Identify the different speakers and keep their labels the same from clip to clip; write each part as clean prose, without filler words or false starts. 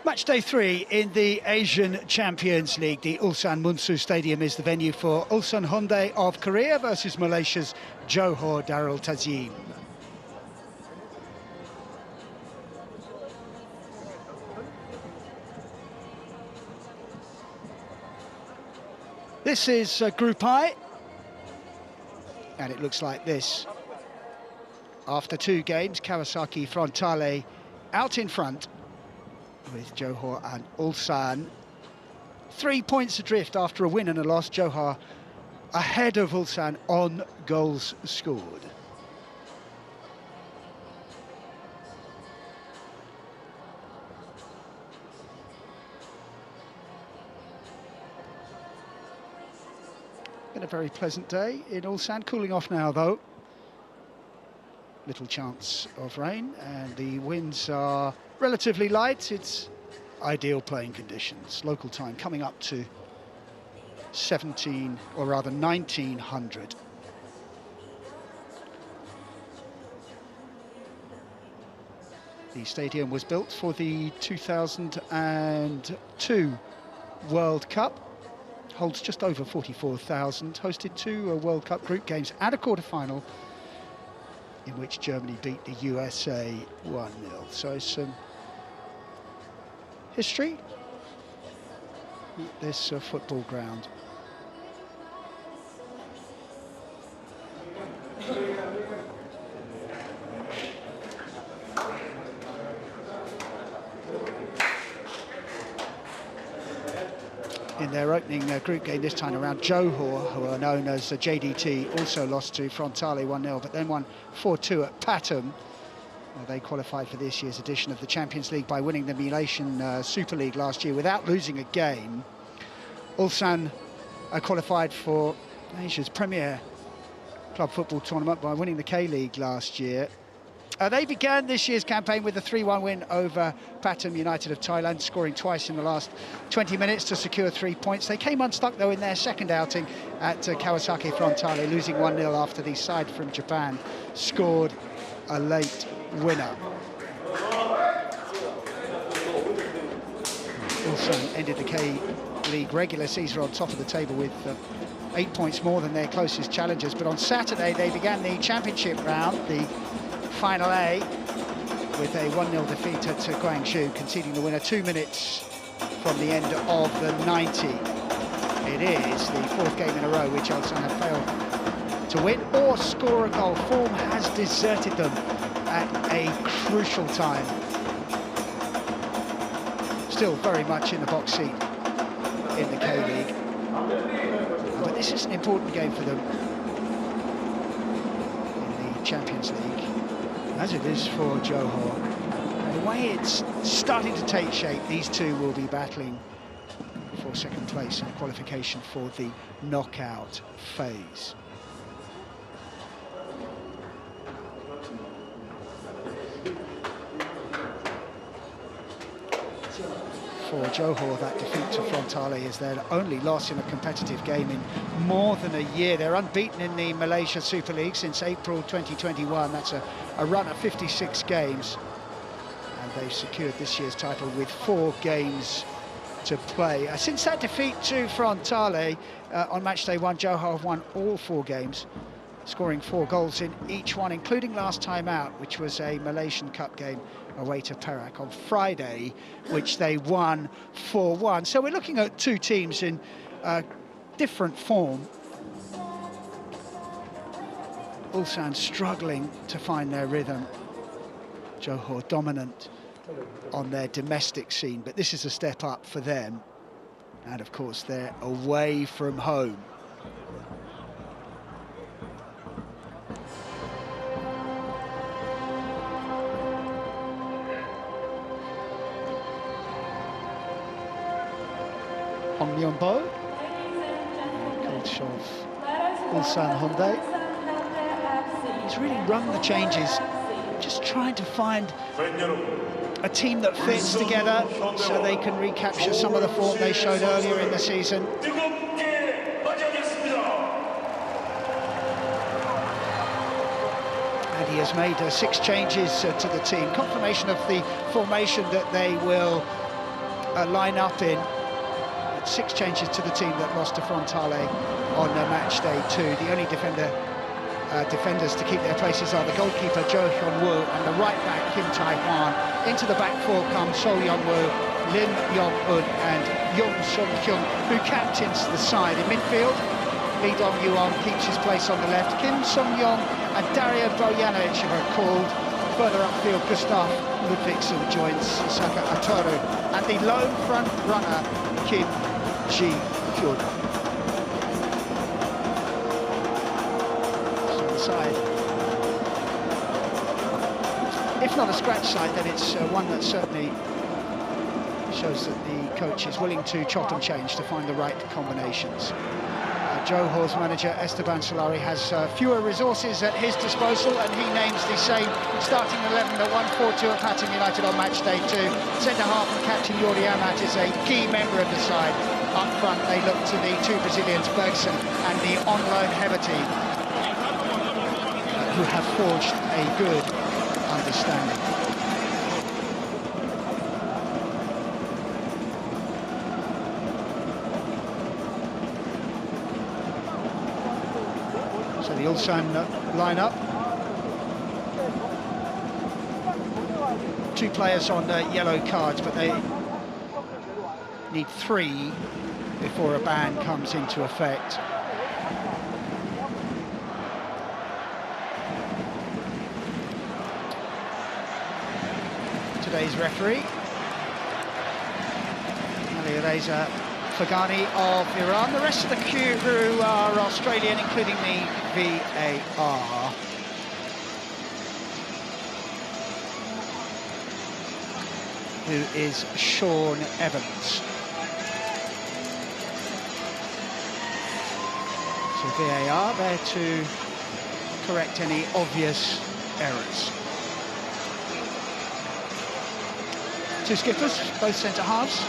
Speaker 1: Match day 3 in the Asian Champions League. The Ulsan Munsu Stadium is the venue for Ulsan Hyundai of Korea versus Malaysia's Johor Darul Tazim. This is Group I, and it looks like this. After 2 games, Kawasaki Frontale out in front with Johor and Ulsan. 3 points adrift after a win and a loss. Johor ahead of Ulsan on goals scored. Been a very pleasant day in Ulsan, cooling off now though. Little chance of rain, and the winds are relatively light. It's ideal playing conditions. Local time coming up to 1900. The stadium was built for the 2002 World Cup. Holds just over 44,000. Hosted 2 World Cup group games and a quarter-final, in which Germany beat the USA 1-0. So some history at this football ground. In their opening group game this time around, Johor, who are known as JDT, also lost to Frontale 1-0, but then won 4-2 at Pathum. They qualified for this year's edition of the Champions League by winning the Malaysian Super League last year without losing a game. Ulsan qualified for Asia's premier club football tournament by winning the K-League last year. They began this year's campaign with a 3-1 win over Pathum United of Thailand, scoring twice in the last 20 minutes to secure 3 points. They came unstuck, though, in their second outing at Kawasaki Frontale, losing 1-0 after the side from Japan scored a late winner. Ulsan ended the K-League regular season on top of the table with 8 points more than their closest challengers. But on Saturday, they began the championship round, the Final A, with a 1-0 defeat at Guangzhou, conceding the winner 2 minutes from the end of the 90. It is the 4th game in a row which Ulsan have failed to win or score a goal. Form has deserted them at a crucial time. Still very much in the box seat in the K-League. But this is an important game for them in the Champions League, as it is for Johor. And the way it's starting to take shape, these two will be battling for second place and qualification for the knockout phase. For Johor, that defeat to Frontale is their only loss in a competitive game in more than a year. They're unbeaten in the Malaysia Super League since April 2021. That's a run of 56 games. And they've secured this year's title with 4 games to play. Since that defeat to Frontale on match day 1, Johor have won all 4 games, scoring 4 goals in each one, including last time out, which was a Malaysian Cup game away to Perak on Friday, which they won 4-1. So we're looking at 2 teams in different form. Ulsan struggling to find their rhythm. Johor dominant on their domestic scene, but this is a step up for them. And of course, they're away from home. Hong Myung-bo, coach of Ulsan Hyundai. He's really run the changes, just trying to find a team that fits together so they can recapture some of the form they showed earlier in the season. And he has made 6 changes to the team, confirmation of the formation that they will line up in. 6 changes to the team that lost to Frontale on match day 2. The only defenders to keep their places are the goalkeeper Jo Hyun-woo and the right back Kim Tae-hwan. Into the back 4 come So Young-woo, Lim Yong-un and Young Sung-kyung, who captains the side. In midfield, Lee Dong-yuon keeps his place on the left. Kim Sung-yong and Dario Bojanic are called. Further upfield, Gustav Ludvigsen joins Saka Ataru. And the lone front runner, Kim Ji-hyun. So the side, if not a scratch side, then it's one that certainly shows that the coach is willing to chop and change to find the right combinations. Johor's manager Esteban Solari has fewer resources at his disposal, and he names the same starting 11 that won 4-2 at Pattern United on match day 2. Centre-half and captain Jordi Amat is a key member of the side. Up front, they look to the 2 Brazilians, Bergson and the on-loan Heberty, who have forged a good understanding. So the Ulsan line-up. 2 players on yellow cards, but they need 3 before a ban comes into effect. Today's referee, Alireza Fagani of Iran. The rest of the crew are Australian, including the VAR. Who is Sean Evans. So VAR there to correct any obvious errors. 2 skippers, both centre-halves.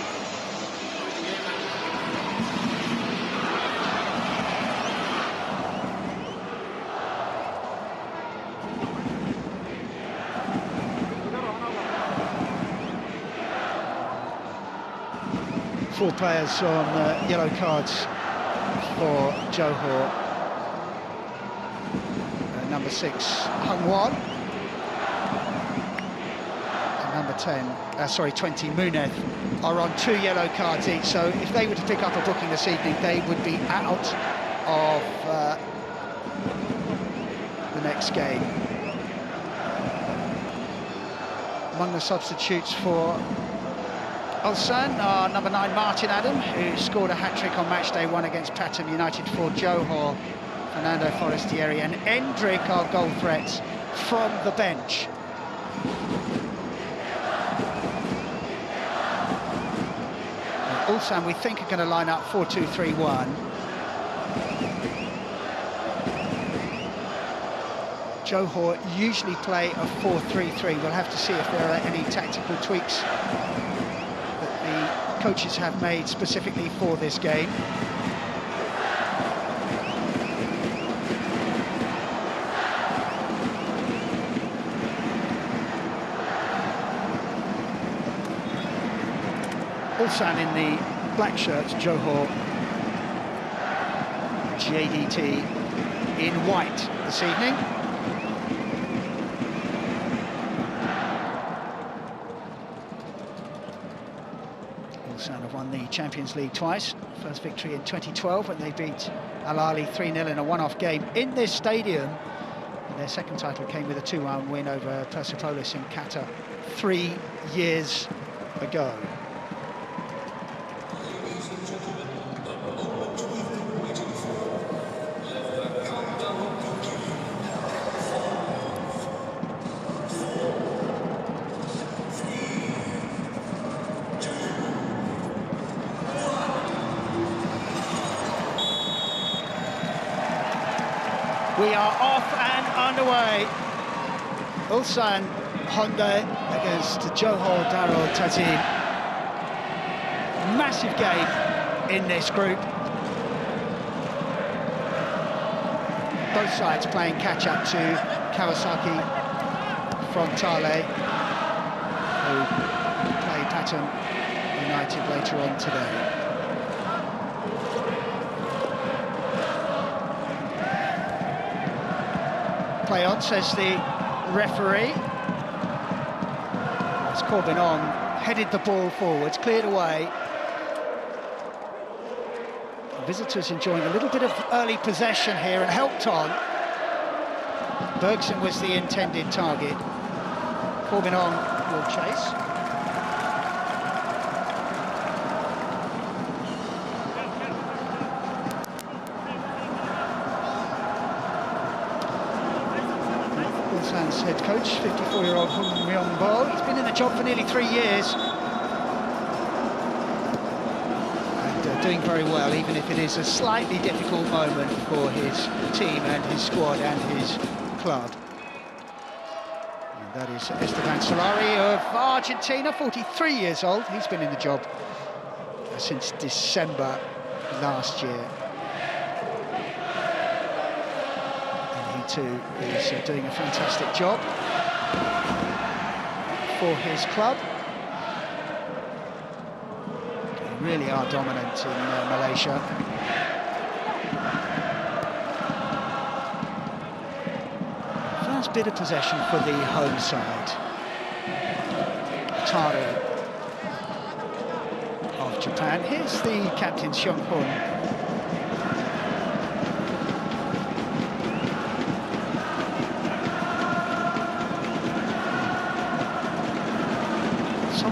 Speaker 1: Four players on yellow cards for Johor. Number 6, Hung-won. And number 20, Muneth, are on 2 yellow cards each. So if they were to pick up a booking this evening, they would be out of the next game. Among the substitutes for Ulsan are number 9 Martin Adam, who scored a hat-trick on match day 1 against Pattern United for Johor, Fernando Forestieri and Endrick are goal threats from the bench. Ulsan, we think, are going to line up 4-2-3-1. Johor usually play a 4-3-3. We'll have to see if there are any tactical tweaks coaches have made specifically for this game. Ulsan in the black shirts, Johor JDT in white this evening. Ulsan have won the Champions League twice. First victory in 2012 when they beat Al Ahly 3-0 in a one-off game in this stadium. And their second title came with a 2-1 win over Persepolis in Qatar 3 years ago. We are off and underway. Ulsan Hyundai against Johor Darul Tazim. Massive game in this group. Both sides playing catch-up to Kawasaki Frontale, who play Pattern United later on today. Play on, says the referee. As Corbin on headed the ball forwards, cleared away. The visitors enjoying a little bit of early possession here and helped on. Bergson was the intended target. Corbin on will chase. Ulsan's head coach, 54-year-old Hung Myung-bo. He's been in the job for nearly 3 years. And doing very well, even if it is a slightly difficult moment for his team and his squad and his club. And that is Esteban Solari of Argentina, 43 years old. He's been in the job since December last year. Too is doing a fantastic job for his club. They really are dominant in Malaysia. First bit of possession for the home side. Darul of Japan. Here's the captain, Seong-hun.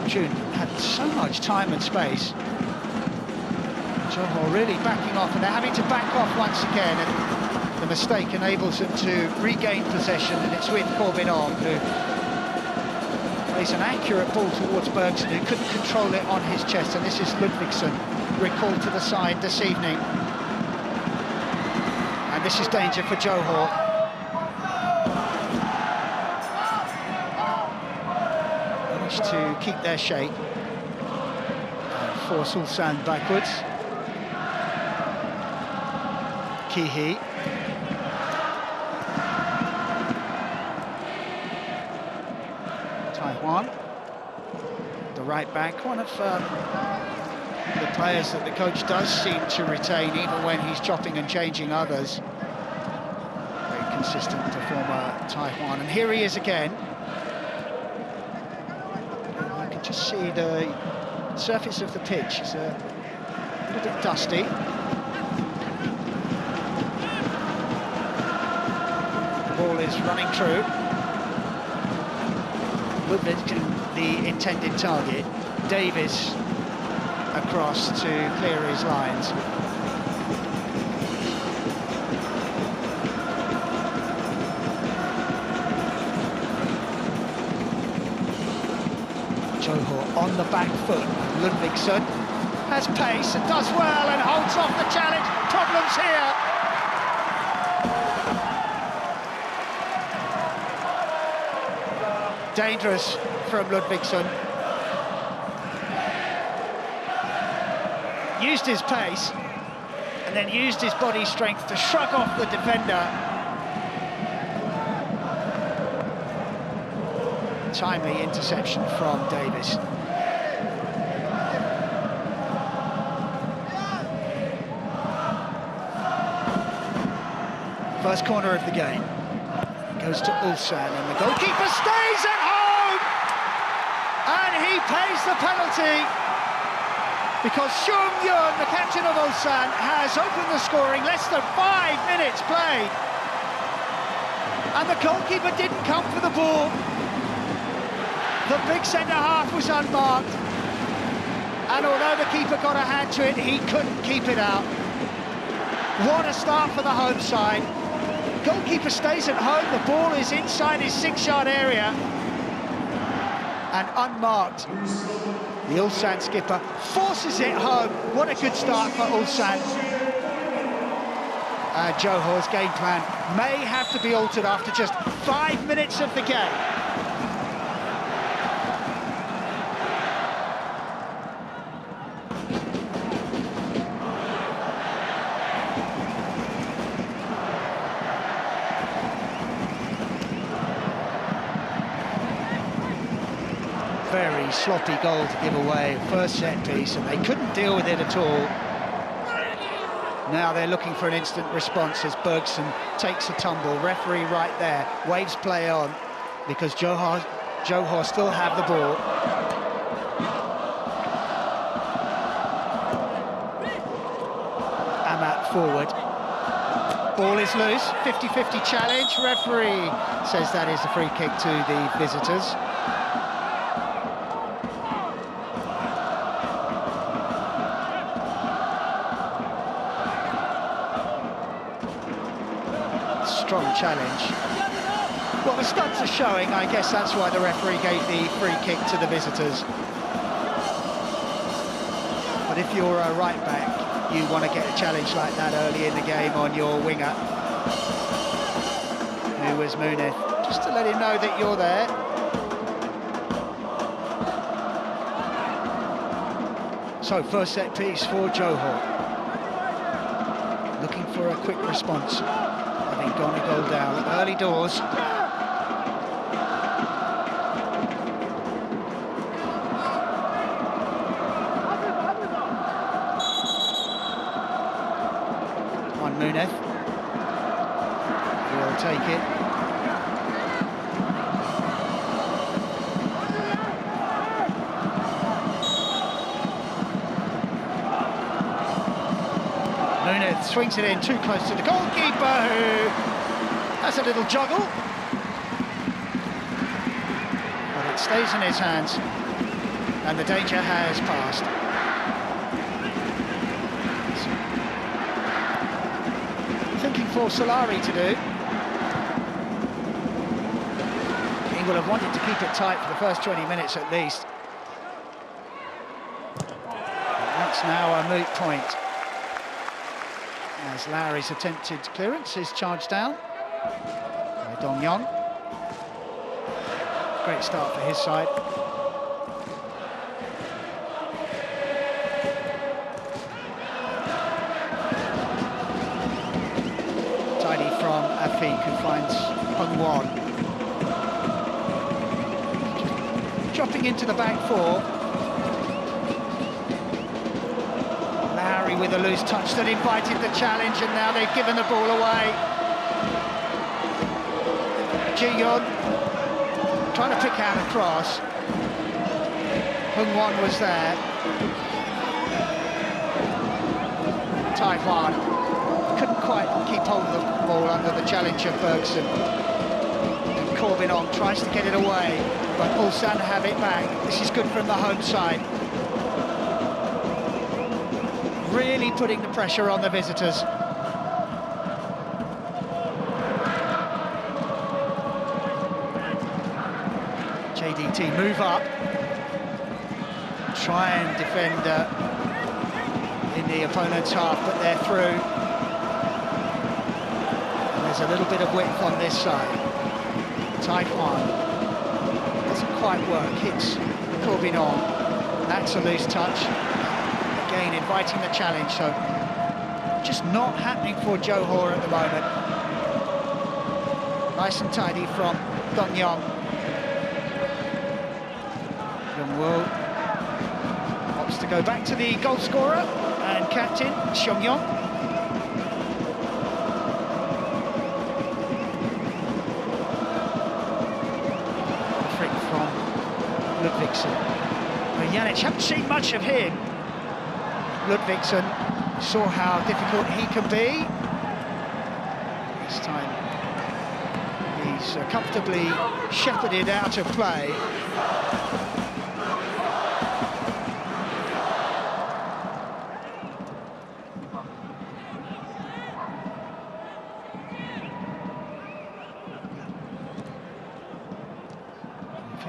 Speaker 1: June had so much time and space. Johor really backing off, and they're having to back off once again, and the mistake enables them to regain possession, and it's with Corbin on, who plays an accurate ball towards Bergson, who couldn't control it on his chest, and this is Ludvigsson recalled to the side this evening. And this is danger for Johor. To keep their shape and force Ulsan backwards. Kihi. Taiwan, the right back, one of the players that the coach does seem to retain even when he's chopping and changing others. Very consistent performer, Taiwan, and here he is again. Just see the surface of the pitch is a little bit dusty. The ball is running through. Ludvigsson, the intended target. Davis across to clear his lines. Johor on the back foot. Ludvigsson has pace and does well and holds off the challenge. Problems here. Dangerous from Ludvigsson. Used his pace and then used his body strength to shrug off the defender. Timely interception from Davis. First corner of the game goes to Ulsan, and the goalkeeper stays at home, and he pays the penalty because Seong-yun, the captain of Ulsan, has opened the scoring. Less than 5 minutes played, and the goalkeeper didn't come for the ball. The big centre-half was unmarked, and although the keeper got a hand to it, he couldn't keep it out. What a start for the home side. Goalkeeper stays at home, the ball is inside his 6-yard area, and unmarked. The Ulsan skipper forces it home. What a good start for Ulsan. Johor's game plan may have to be altered after just 5 minutes of the game. very sloppy goal to give away, first set piece, and they couldn't deal with it at all. Now they're looking for an instant response as Bergson takes a tumble. Referee right there, waves play on, because Johor still have the ball. Amat forward. Ball is loose, 50-50 challenge. Referee says that is a free kick to the visitors. Strong challenge. Well, the stats are showing, I guess that's why the referee gave the free kick to the visitors. But if you're a right back, you want to get a challenge like that early in the game on your winger, who was Munith, just to let him know that you're there. So, first set piece for Johor. Looking for a quick response, having gone a goal down at early doors. Munith will take it. Munith swings it in too close to the goalkeeper, who has a little juggle, but it stays in his hands and the danger has passed. Thinking for Solari to do. He will have wanted to keep it tight for the first 20 minutes at least. That's now a moot point, as Lowry's attempted clearance is charged down by Dong Yon. Great start for his side. Who finds Hung Won. Dropping into the back four. Lowry with a loose touch that invited the challenge, and now they've given the ball away. Ji-Yeon trying to pick out a cross. Hung Won was there. Taiwan couldn't quite keep hold of the ball under the challenge of Bergson. And Corbin-On tries to get it away, but Ulsan have it back. This is good from the home side. Really putting the pressure on the visitors. JDT move up. Try and defend in the opponent's half, but they're through. A little bit of width on this side. Taiwan doesn't quite work, hits Corbin-On. That's a loose touch. Again, inviting the challenge, so just not happening for Johor at the moment. Nice and tidy from Dong Yong. Young-woo opts to go back to the goal scorer and captain, Seong-Yong. Ludvigsson. Well, Janic, haven't seen much of him. Ludvigsson saw how difficult he can be. This time he's comfortably shepherded out of play.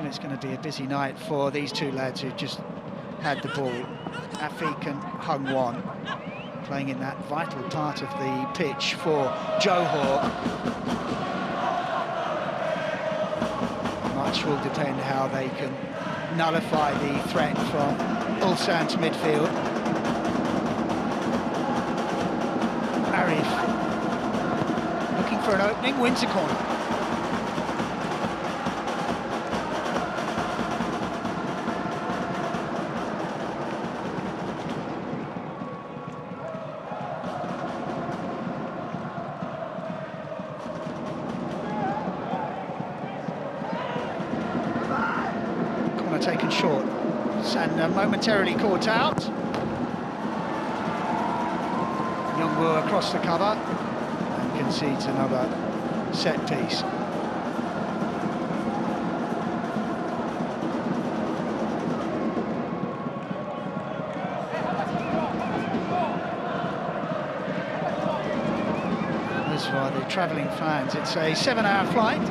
Speaker 1: It's going to be a busy night for these two lads who just had the ball. Afik and Hung Won playing in that vital part of the pitch for Johor. Much will depend how they can nullify the threat from Ulsan's midfield. Arif looking for an opening, wins a corner. corner taken short. And momentarily caught out. Youngwoo across the cover and concedes another set piece. As for the travelling fans, it's a 7-hour flight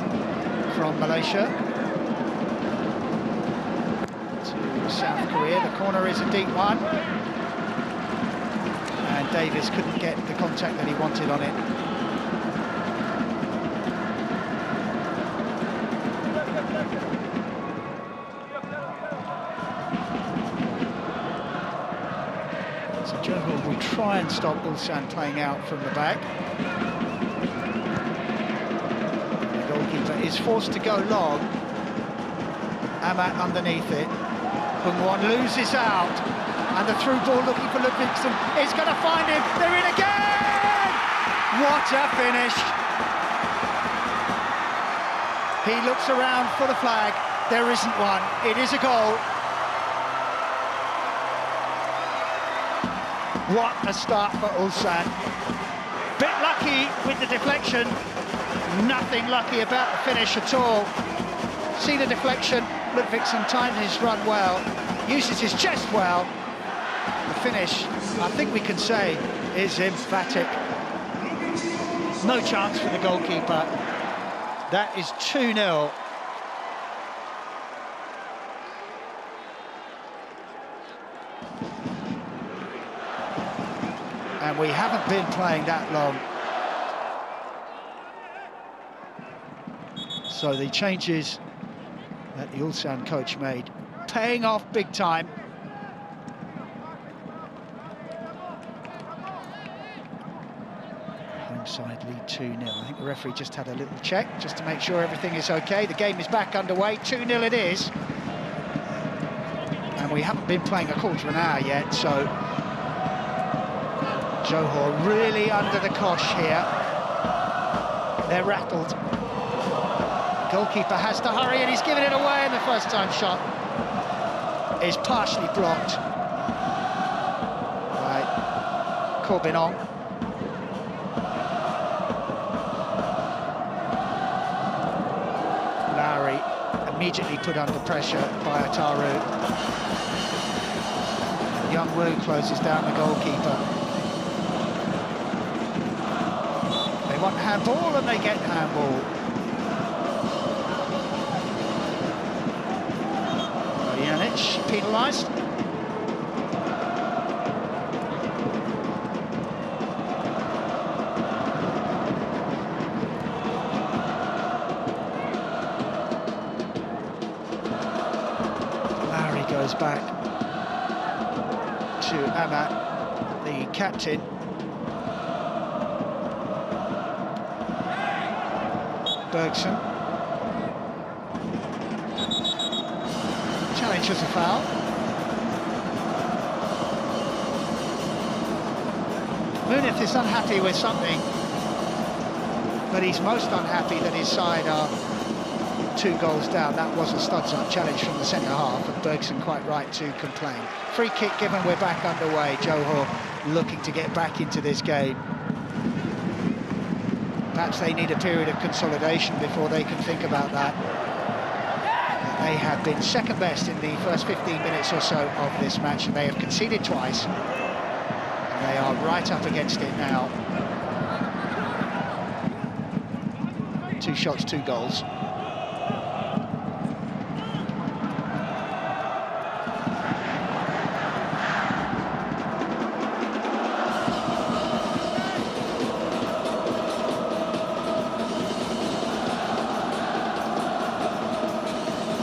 Speaker 1: from Malaysia to South Korea. The corner is a deep one, and Davis couldn't get the contact that he wanted on it. So Johor will try and stop Ulsan playing out from the back. Is forced to go long. Amat underneath it. Bungwon loses out, and the through ball looking for Ludvigsen is going to find him. They're in again! What a finish! He looks around for the flag. There isn't one. It is a goal. What a start for Ulsan. Bit lucky with the deflection. Nothing lucky about the finish at all. See the deflection, Ludvigsen timed his run well, uses his chest well. The finish, I think we can say, is emphatic. No chance for the goalkeeper. That is 2-0. And we haven't been playing that long. So the changes that the Ulsan coach made, paying off big time. Home side lead 2-0. I think the referee just had a little check just to make sure everything is okay. The game is back underway. 2-0 it is. And we haven't been playing a quarter of an hour yet, so Johor really under the cosh here. They're rattled. Goalkeeper has to hurry, and he's given it away, and the first time shot is partially blocked by Corbinong. Lowry immediately put under pressure by Darul. Youngwoo closes down the goalkeeper. They want handball, and they get handball. Penalised. Lowry goes back to Amat, the captain. Bergson. Challenges a foul. Munith is unhappy with something, but he's most unhappy that his side are 2 goals down. That was a studs-up challenge from the centre half, and Bergson quite right to complain. Free kick given, we're back underway. Johor looking to get back into this game. Perhaps they need a period of consolidation before they can think about that. They have been second best in the first 15 minutes or so of this match, and they have conceded twice. And they are right up against it now. 2 shots, 2 goals.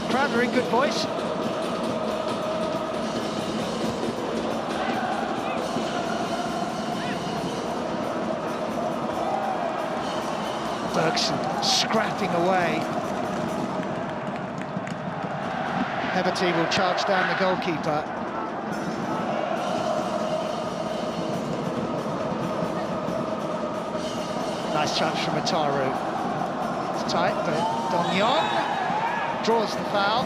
Speaker 1: Crowd are in good voice. Bergson scrapping away. Heberty will charge down the goalkeeper. Nice chance from Ataru. It's tight, but Dong Yong draws the foul.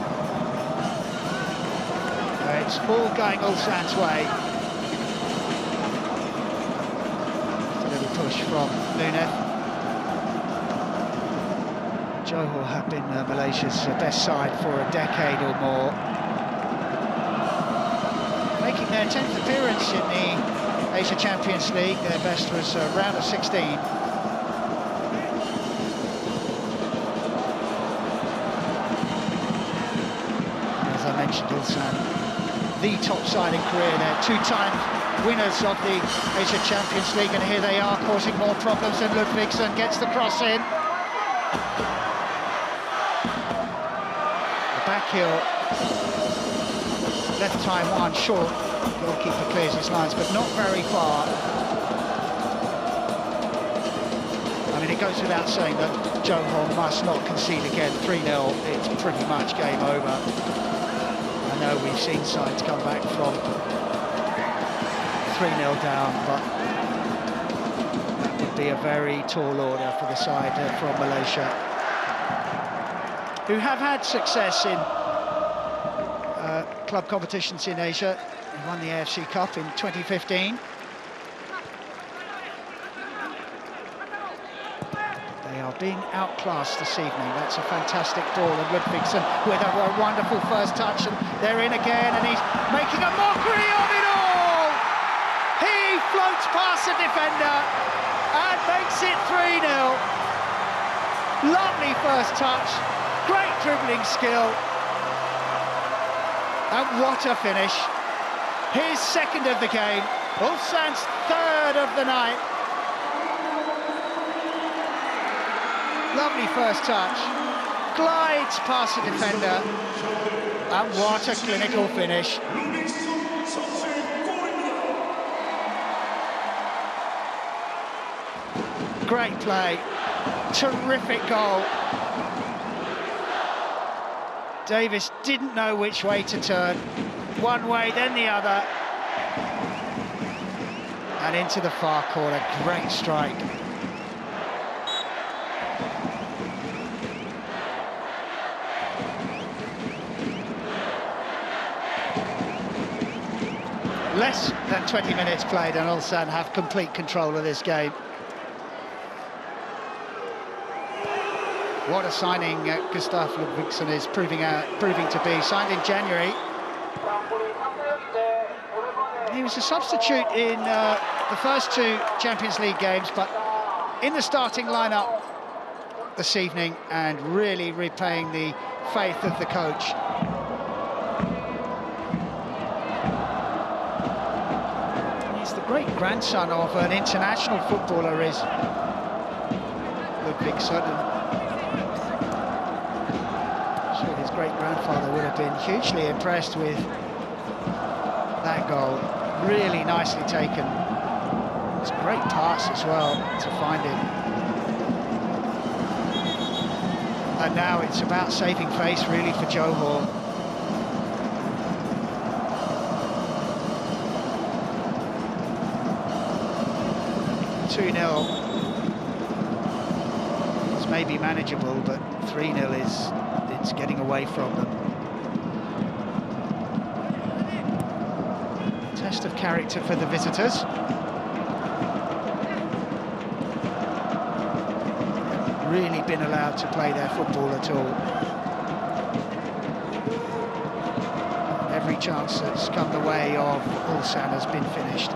Speaker 1: it's all going Ulsan's way. Just a little push from Nunez. Johor have been Malaysia's best side for a decade or more, making their 10th appearance in the AFC Champions League. Their best was round of 16. As I mentioned, Ulsan, the top side in Korea. They're two-time winners of the AFC Champions League, and here they are causing more problems, and Ludvigsen gets the cross in. The back heel, left time one short. Goalkeeper clears his lines, but not very far. I mean, it goes without saying that Johor must not concede again. 3-0, it's pretty much game over. I know we've seen sides come back from 3-0 down, but that would be a very tall order for the side from Malaysia, who have had success in club competitions in Asia. They won the AFC Cup in 2015. They are being outclassed this evening. That's a fantastic ball, and Ludvigsen with a wonderful first touch, and they're in again, and he's making a mockery of it all! He floats past the defender and makes it 3-0. Lovely first touch, great dribbling skill, and what a finish. His second of the game, Ulsan's third of the night. Lovely first touch, glides past the defender, and what a clinical finish. Great play, terrific goal. Davis didn't know which way to turn. One way, then the other. And into the far corner, great strike. Less than 20 minutes played, and Ulsan have complete control of this game. What a signing Gustav Ludvigsen is proving to be. Signed in January. He was a substitute in the first two Champions League games, but in the starting lineup this evening, and really repaying the faith of the coach. He's the great grandson of an international footballer, is Ludvigsen. I'm sure his great-grandfather would have been hugely impressed with that goal. Really nicely taken. It's a great pass as well to find him. And now it's about saving face really for Johor. It's maybe manageable, but 3-0 it's getting away from them. Test of character for the visitors. Really been allowed to play their football at all. Every chance that's come the way of Ulsan has been finished.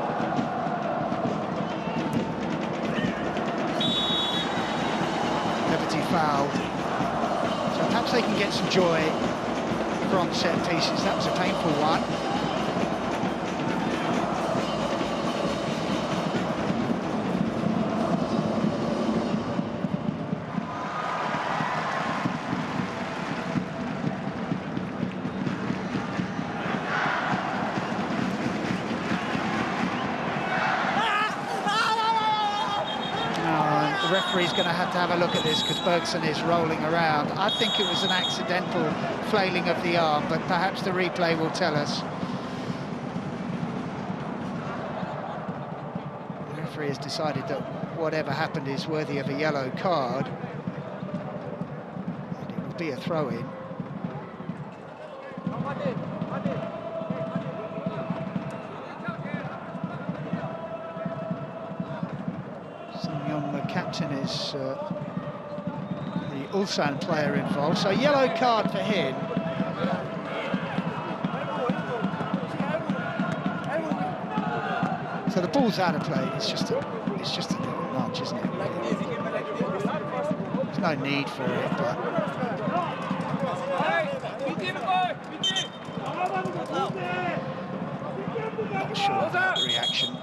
Speaker 1: Liberty fouled. So perhaps they can get some joy from set pieces. That was a painful one. The referee's going to have a look at this because Bergson is rolling around. I think it was an accidental flailing of the arm, but perhaps the replay will tell us. The referee has decided that whatever happened is worthy of a yellow card. And it will be a throw-in. captain is the Ulsan player involved, so yellow card for him. So the ball's out of play. It's just a little nudge, isn't it? There's no need for it, but not sure about the reaction.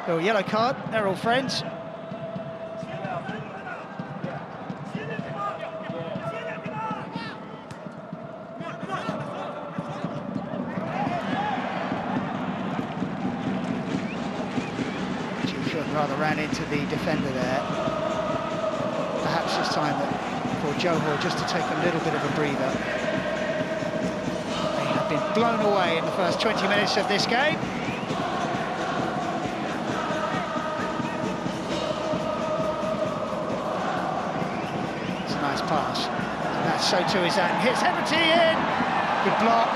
Speaker 1: Oh, yellow card. They're all friends. Rather ran into the defender there. Perhaps it's time for Johor just to take a little bit of a breather. They have been blown away in the first 20 minutes of this game. It's a nice pass. And that's so too is that. Hits Heberty in. Good block.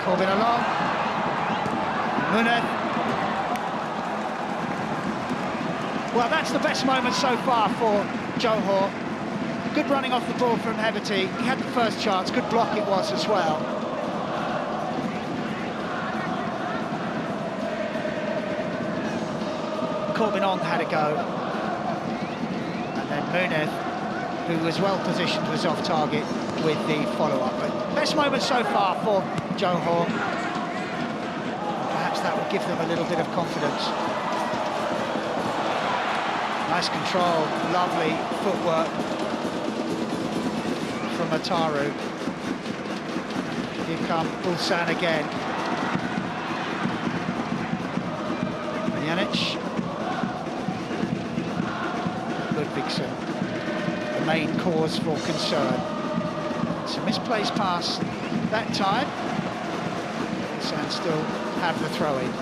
Speaker 1: Corbin along. Munaf. Well, that's the best moment so far for Johor. Good running off the ball from Heberty. He had the first chance. Good block it was as well. Corbin had a go. And then Munaf, who was well positioned, was off target with the follow-up. But best moment so far for Johor. Perhaps that will give them a little bit of confidence. Nice control, lovely footwork from Ataru. Here come Ulsan again. Janic. Ludvigsson, the main cause for concern. It's a misplaced pass that time. Ulsan still have the throw-in.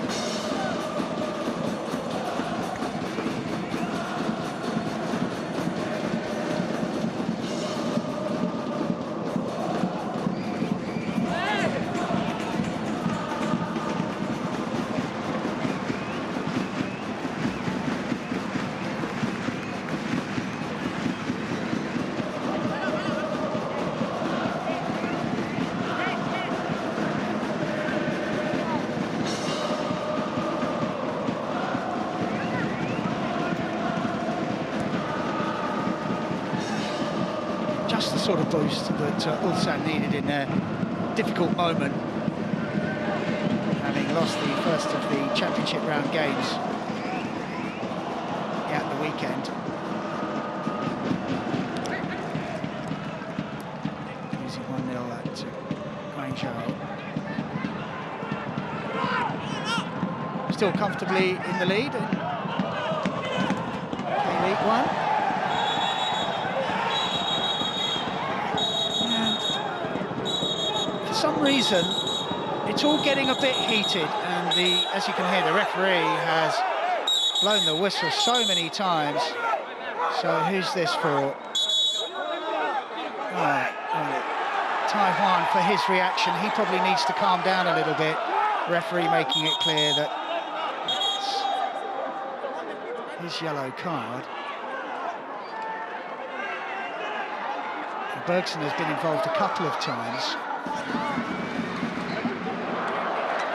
Speaker 1: The sort of boost that Ulsan needed in a difficult moment, having lost the first of the championship round games at the weekend. Losing 1-0 at Guangzhou. Still comfortably in the lead in K-League 1. For some reason, it's all getting a bit heated, and as you can hear, the referee has blown the whistle so many times. So who's this for? Taiwan for his reaction. He probably needs to calm down a little bit. Referee making it clear that it's his yellow card. Bergson has been involved a couple of times.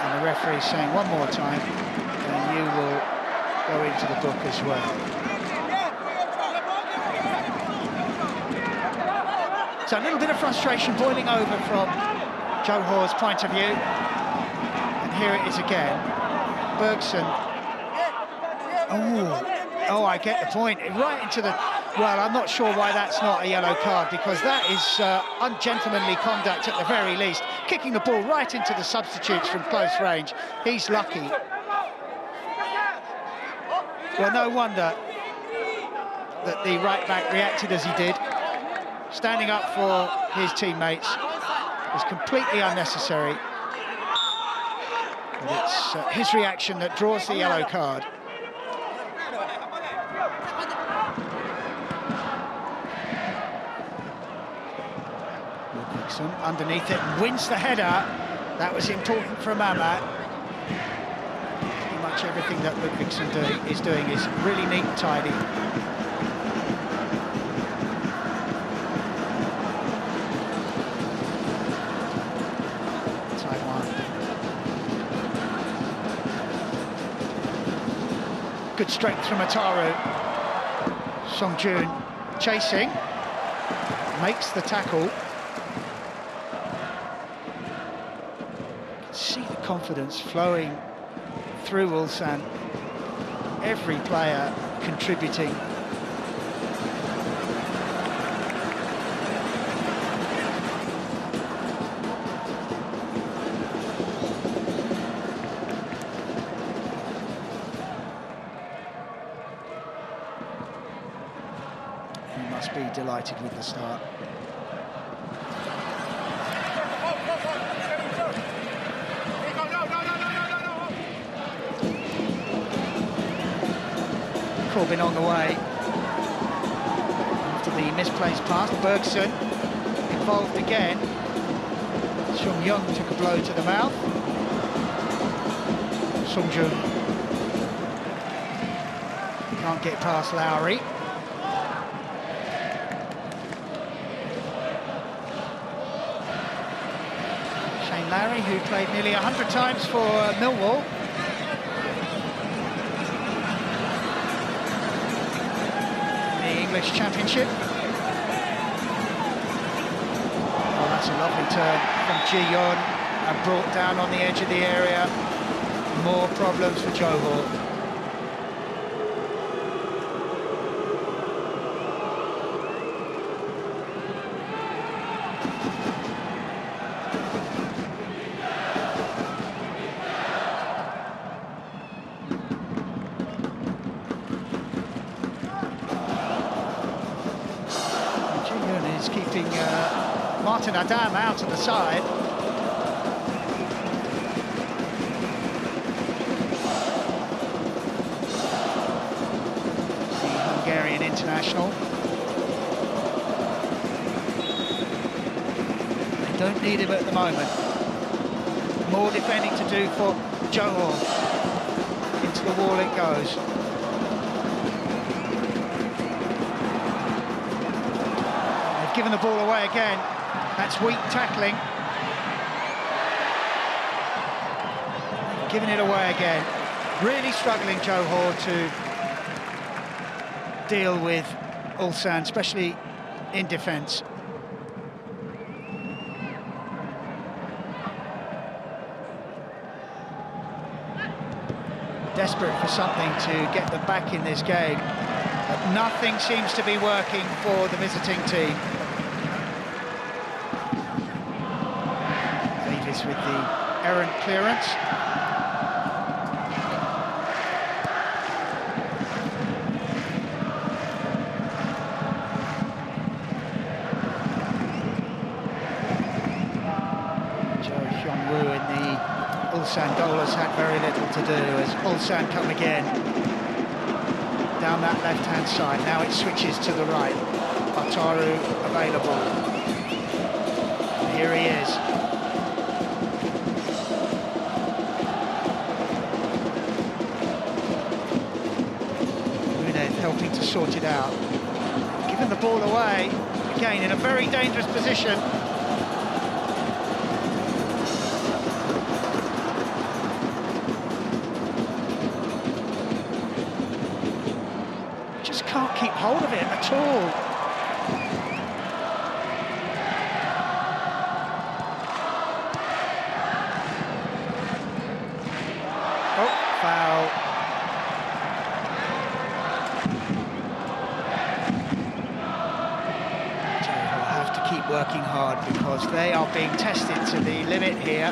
Speaker 1: And the referee saying one more time, and you will go into the book as well. So a little bit of frustration boiling over from Johor's point of view. And here it is again. Bergson. Oh, I get the point. Right into the... Well, I'm not sure why that's not a yellow card, because that is ungentlemanly conduct at the very least. Kicking the ball right into the substitutes from close range. He's lucky. Well, no wonder that the right-back reacted as he did. Standing up for his teammates was completely unnecessary. But it's his reaction that draws the yellow card. Bergson underneath it, wins the header. That was important from Ahmad. Pretty much everything that Ludvigsen is doing is really neat and tidy. Good strength from Ataru. Songjun chasing, makes the tackle. You can see the confidence flowing through Ulsan. Every player contributing. Must be delighted with the start. Corbin on the way. After the misplaced pass, Bergson involved again. Sung Young took a blow to the mouth. Songjun can't get past Lowry. Larry, who played nearly 100 times for Millwall. The English Championship. Oh, that's a lovely turn from Ji-yeon and brought down on the edge of the area. More problems for Johor. Is keeping Martin Adam out of the side. The Hungarian international. They don't need him at the moment. More defending to do for Johor. Into the wall it goes. Given the ball away again. That's weak tackling. Giving it away again. Really struggling, Johor, to deal with Ulsan, especially in defence. Desperate for something to get them back in this game. But nothing seems to be working for the visiting team. With the errant clearance. Jo Hyun-woo in the Ulsan goal has had very little to do as Ulsan come again down that left-hand side. Now it switches to the right. Ataru available. And here he is. Helping to sort it out. Giving the ball away, again in a very dangerous position. Just can't keep hold of it at all. Oh, foul. Working hard because they are being tested to the limit here.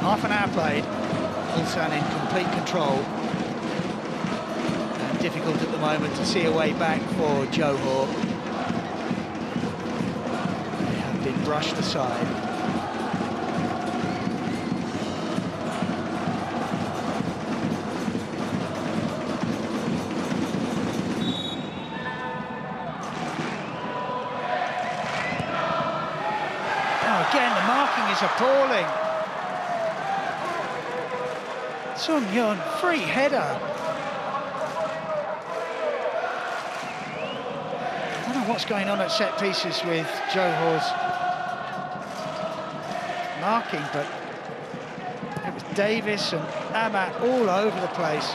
Speaker 1: Half an hour played. Ulsan in complete control. And difficult at the moment to see a way back for Johor. They have been brushed aside. is appalling. Sung Hyun, free header. I don't know what's going on at set pieces with Johor's marking, but it was Davis and Amat all over the place.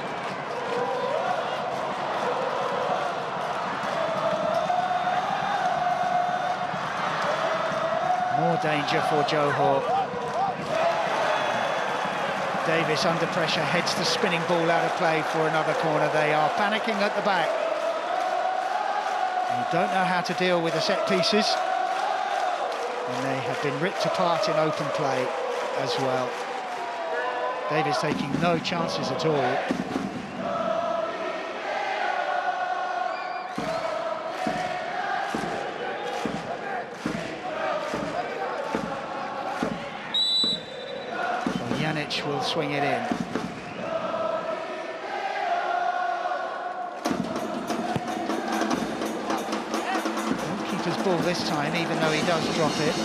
Speaker 1: More danger for Johor. Davis under pressure, heads the spinning ball out of play for another corner. They are panicking at the back. They don't know how to deal with the set pieces. And they have been ripped apart in open play as well. Davis taking no chances at all. Will swing it in. Goalkeeper's ball this time, even though he does drop it.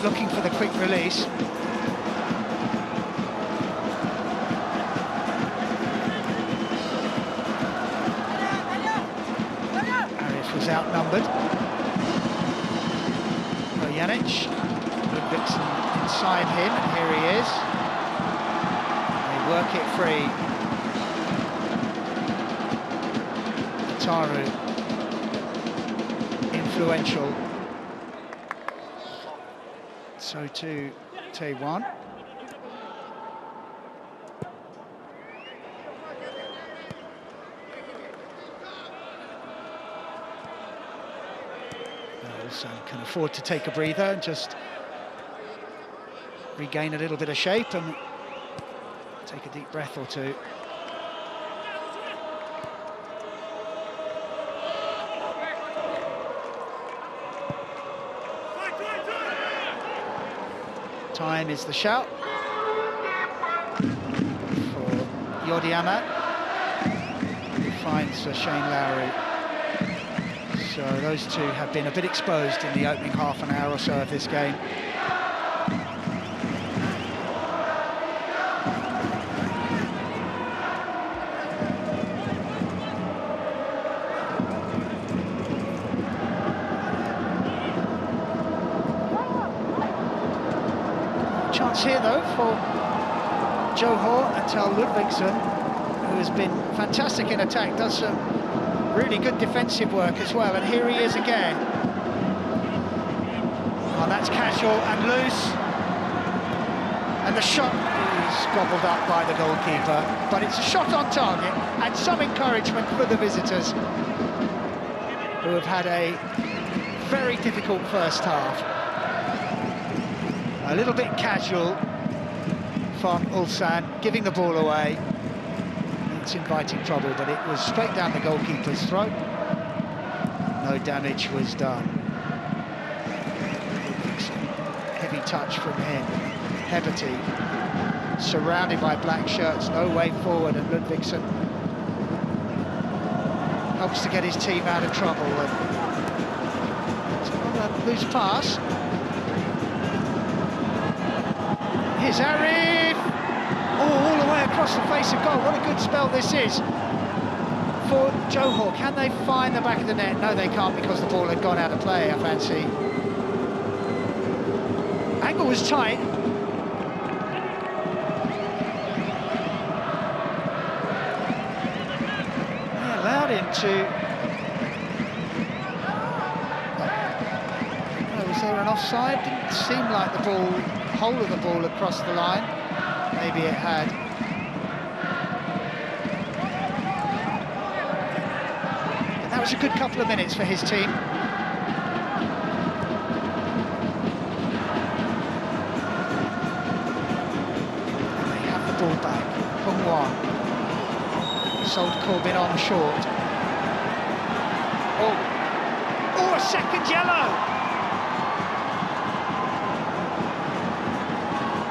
Speaker 1: Looking for the quick release. Arif was outnumbered. Janic. Ludvigsson inside him, and here he is. They work it free. Darul, influential. So too Taewon. Ulsan can afford to take a breather and just regain a little bit of shape and take a deep breath or two. Time is the shout for Yodi Amat, who finds Shane Lowry. So those two have been a bit exposed in the opening half an hour or so of this game. Chance here though for Johor until Ludvigsson, who has been fantastic in attack, does some really good defensive work as well, and here he is again. Oh, that's casual and loose, and the shot is gobbled up by the goalkeeper, but it's a shot on target and some encouragement for the visitors, who have had a very difficult first half. A little bit casual from Ulsan, giving the ball away. It's inviting trouble, but it was straight down the goalkeeper's throat. No damage was done. Heavy touch from him. Heberty, surrounded by black shirts, no way forward, and Ludvigsson helps to get his team out of trouble. And it's not a loose pass. Here's Arif! Oh, all the way across the face of goal. What a good spell this is for Johor. Can they find the back of the net? No, they can't, because the ball had gone out of play, I fancy. Angle was tight. They allowed him to... Oh, was there an offside? Didn't seem like the ball... whole of the ball across the line. Maybe it had. But that was a good couple of minutes for his team. And they have the ball back. Hung-Wan. Sold Corbin on short. Oh, a second yellow!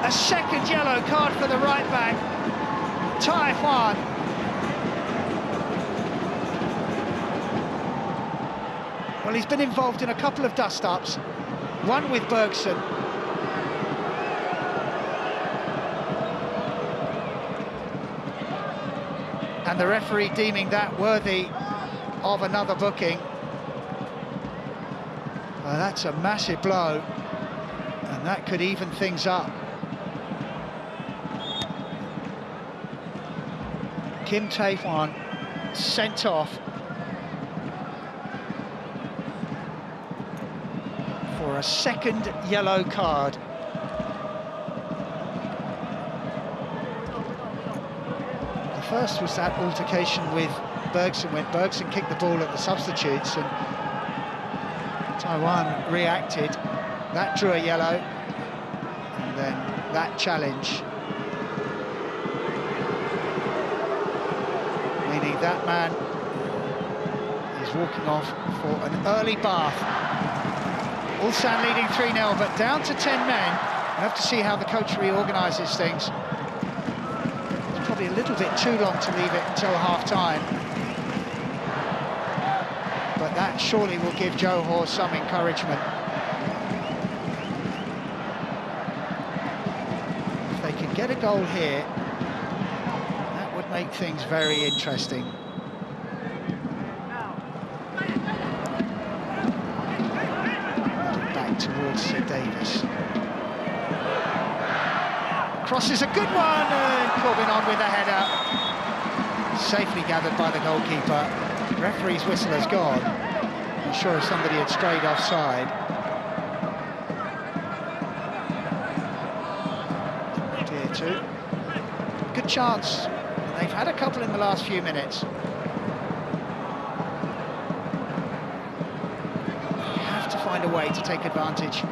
Speaker 1: A second yellow card for the right back, Taewon. Well, he's been involved in a couple of dust-ups, one with Bergson And the referee deeming that worthy of another booking. That's a massive blow, and that could even things up. Kim Tae-hwan sent off for a second yellow card. The first was that altercation with Bergson, when Bergson kicked the ball at the substitutes and Taiwan reacted. That drew a yellow, and then that challenge, meaning that man is walking off for an early bath. Ulsan leading 3-0, but down to 10 men. We'll have to see how the coach reorganises things. It's probably a little bit too long to leave it until half-time. But that surely will give Johor some encouragement. If they can get a goal here, that would make things very interesting. Back towards Sir Davis. Cross is a good one, and Corbin on with a header. Safely gathered by the goalkeeper. Referee's whistle has gone. I'm sure if somebody had strayed offside. Tier 2. Good chance. They've had a couple in the last few minutes. You have to find a way to take advantage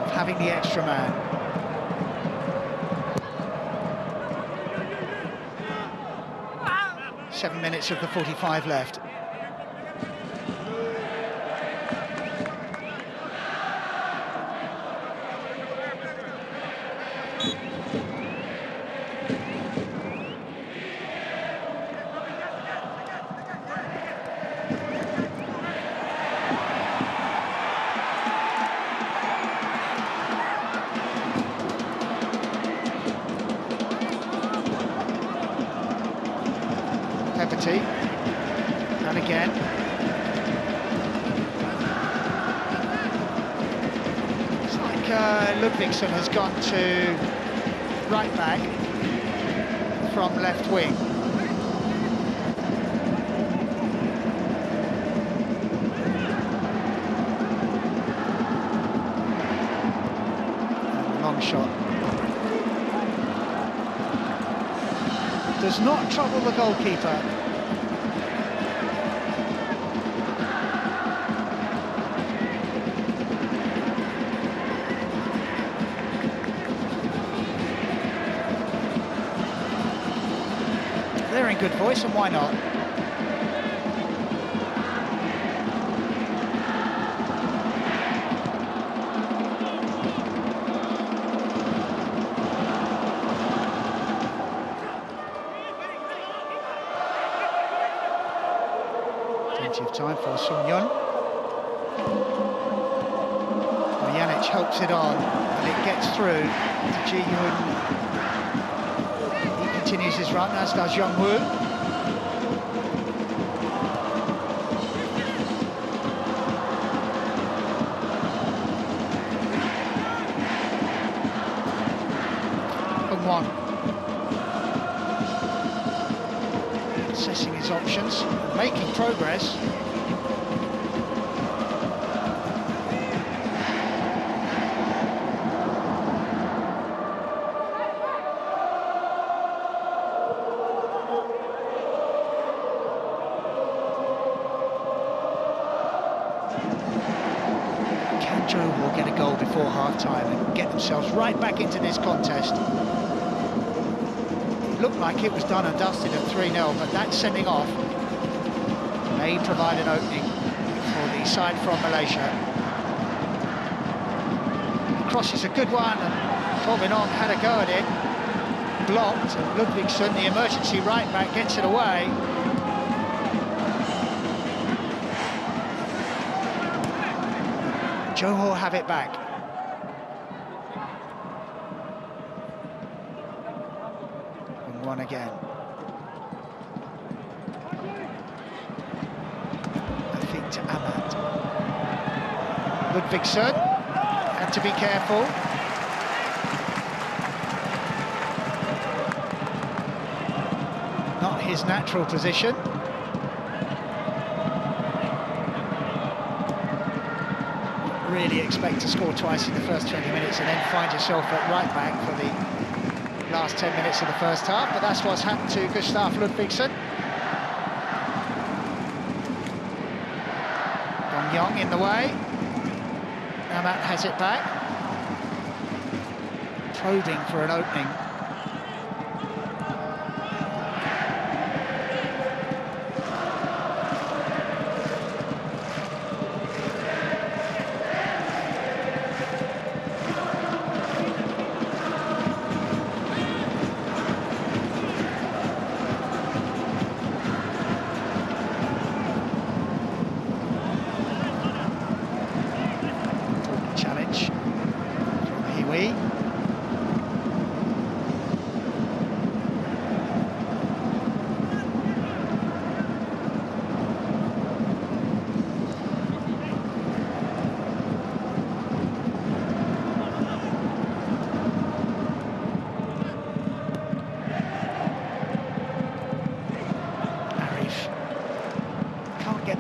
Speaker 1: of having the extra man. 7 minutes of the 45 left. And again. It's like Ludvigsson has gone to right back from left wing. Long shot. Does not trouble the goalkeeper. They're in good voice, and why not? Plenty of time for Sung Yun. Janic helps it on, and it gets through to Ji Hyun. Continues his run, as does Young-woo. Won. Assessing his options, making progress. Johor will get a goal before half-time and get themselves right back into this contest. It looked like it was done and dusted at 3-0, but that sending off may provide an opening for the side from Malaysia. The cross is a good one, and Corbin had a go at it. Blocked, and Ludvigsson, the emergency right-back, gets it away. Johor have it back. And one again. Ludvigsson had to be careful. Not his natural position. Really expect to score twice in the first 20 minutes and then find yourself at right back for the last 10 minutes of the first half, but that's what's happened to Gustav Ludvigsson. Young in the way. Now Matt has it back. Probing for an opening.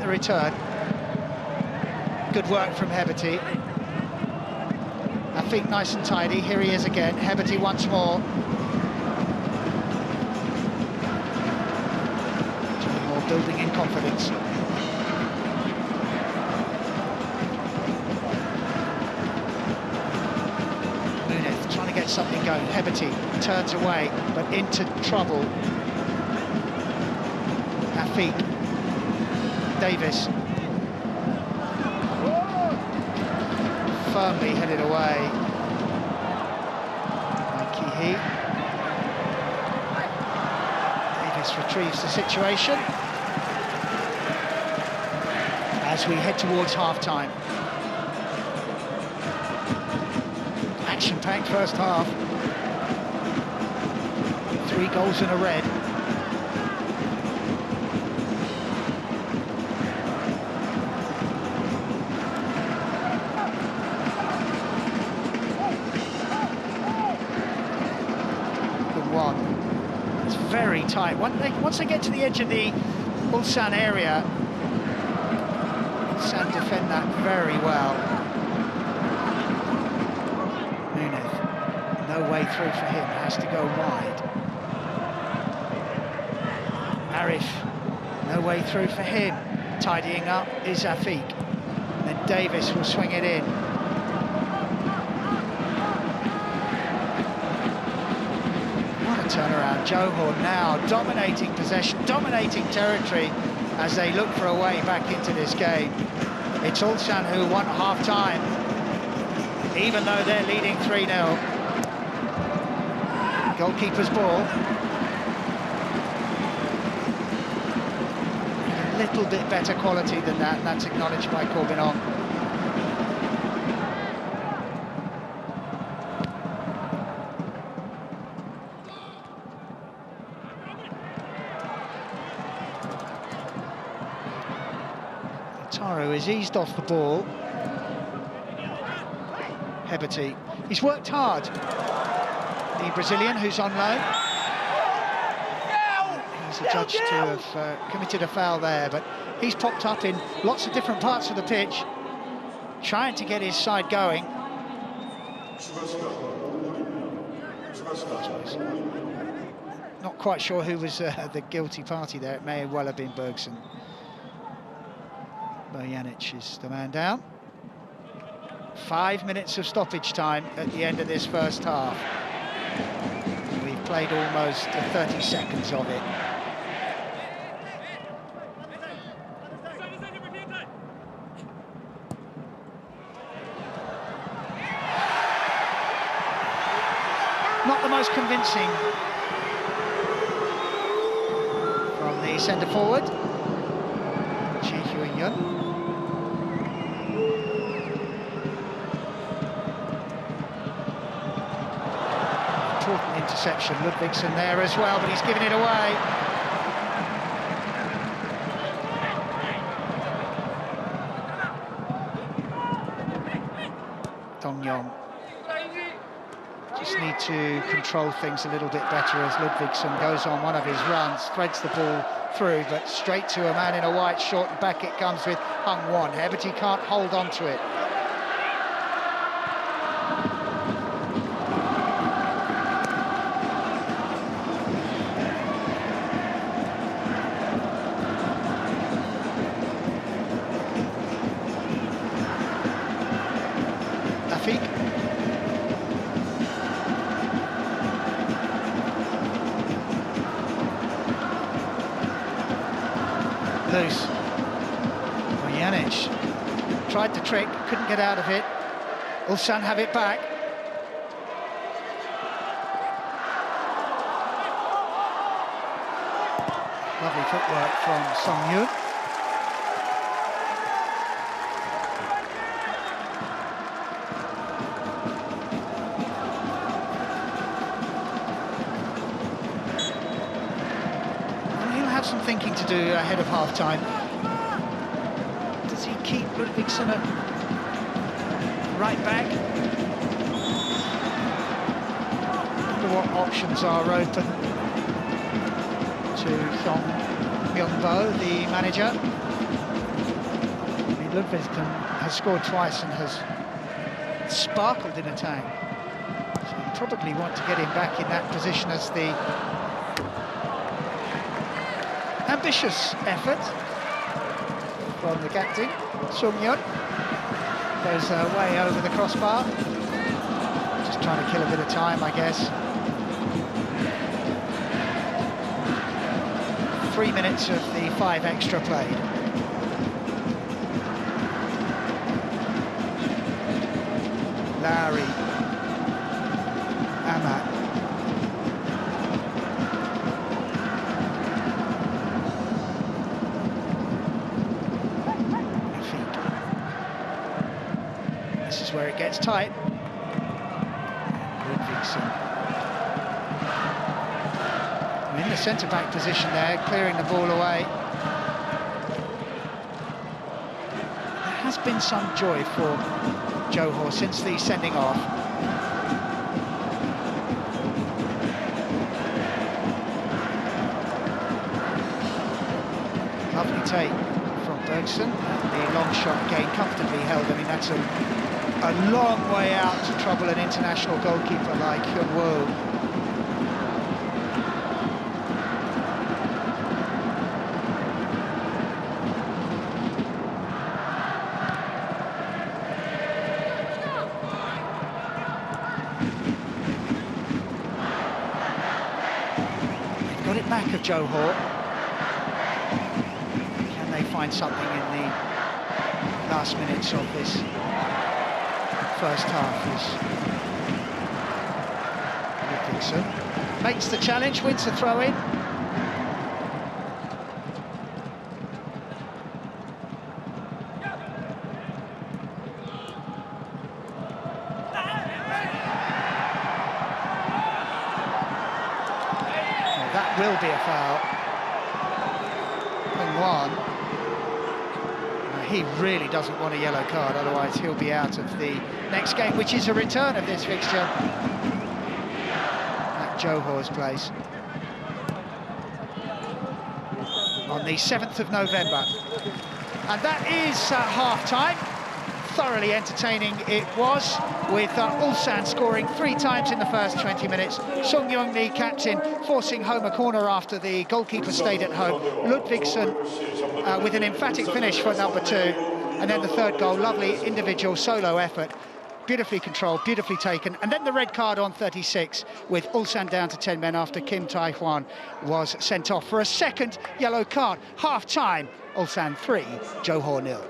Speaker 1: Return. Good work from Heberty. I think nice and tidy. Here he is again. Heberty once more. More building in confidence. Munith trying to get something going. Heberty turns away, but into trouble. Afik. Davis firmly headed away by Kihi. Davis retrieves the situation as we head towards half-time. Action-packed first half. 3 goals and a red. Very tight. Once they get to the edge of the Ulsan area, Ulsan defend that very well. Munith, no way through for him, has to go wide. Arif, no way through for him. Tidying up is Afik. Then Davis will swing it in. Turnaround. Johor now dominating possession, dominating territory as they look for a way back into this game. It's Ulsan who won at half-time, even though they're leading 3-0. Goalkeeper's ball. A little bit better quality than that, and that's acknowledged by Corbinon. Is eased off the ball. Heberty, he's worked hard. The Brazilian who's on loan. He's adjudged to have committed a foul there, but he's popped up in lots of different parts of the pitch, trying to get his side going. Not quite sure who was the guilty party there. It may well have been Bergson. Bojanic is the man down. 5 minutes of stoppage time at the end of this first half. We've played almost 30 seconds of it. Not the most convincing from the centre forward, Chi Hyun-yun. Interception, Ludvigsson there as well, but he's given it away. Song Yong. Just need to control things a little bit better as Ludvigsson goes on one of his runs, threads the ball through, but straight to a man in a white short, and back it comes with Hung Won. Heberty can't hold on to it. Loose. Janic tried the trick, couldn't get out of it. Ulsan have it back. Lovely footwork from Song Yoon. Some thinking to do ahead of half-time. Does he keep Ludvigsson at right back? I wonder what options are open to Song Myung-bo, the manager. I mean, Ludvigsson has scored twice and has sparkled in attack. So you probably want to get him back in that position as the ambitious effort from the captain. Sung Yeon goes way over the crossbar. Just trying to kill a bit of time, I guess. 3 minutes of the 5 extra played. Lowry, Amat. Where it gets tight. Ludvigsson in the centre-back position there, clearing the ball away. There has been some joy for Johor since the sending off. Lovely take from Bergson. The long shot again comfortably held. I mean, that's a long way out to trouble an international goalkeeper like Hyun-woo. They've got it back of Johor. Can they find something in the last minutes of this first half? Is Ludvigsson makes the challenge, wins the throw-in. That will be a foul. And one. He really doesn't want a yellow card, otherwise he'll be out of the next game, which is a return of this fixture at Johor's place on the 7th of November. And that is half-time. Thoroughly entertaining it was, with Ulsan scoring 3 times in the first 20 minutes. Sung Young, the captain, forcing home a corner after the goalkeeper stayed at home. Ludvigsson with an emphatic finish for number 2. And then the third goal, lovely individual solo effort. Beautifully controlled, beautifully taken. And then the red card on 36, with Ulsan down to 10 men after Kim Tai-hwan was sent off for a second yellow card. Half-time, Ulsan 3, Johor 0.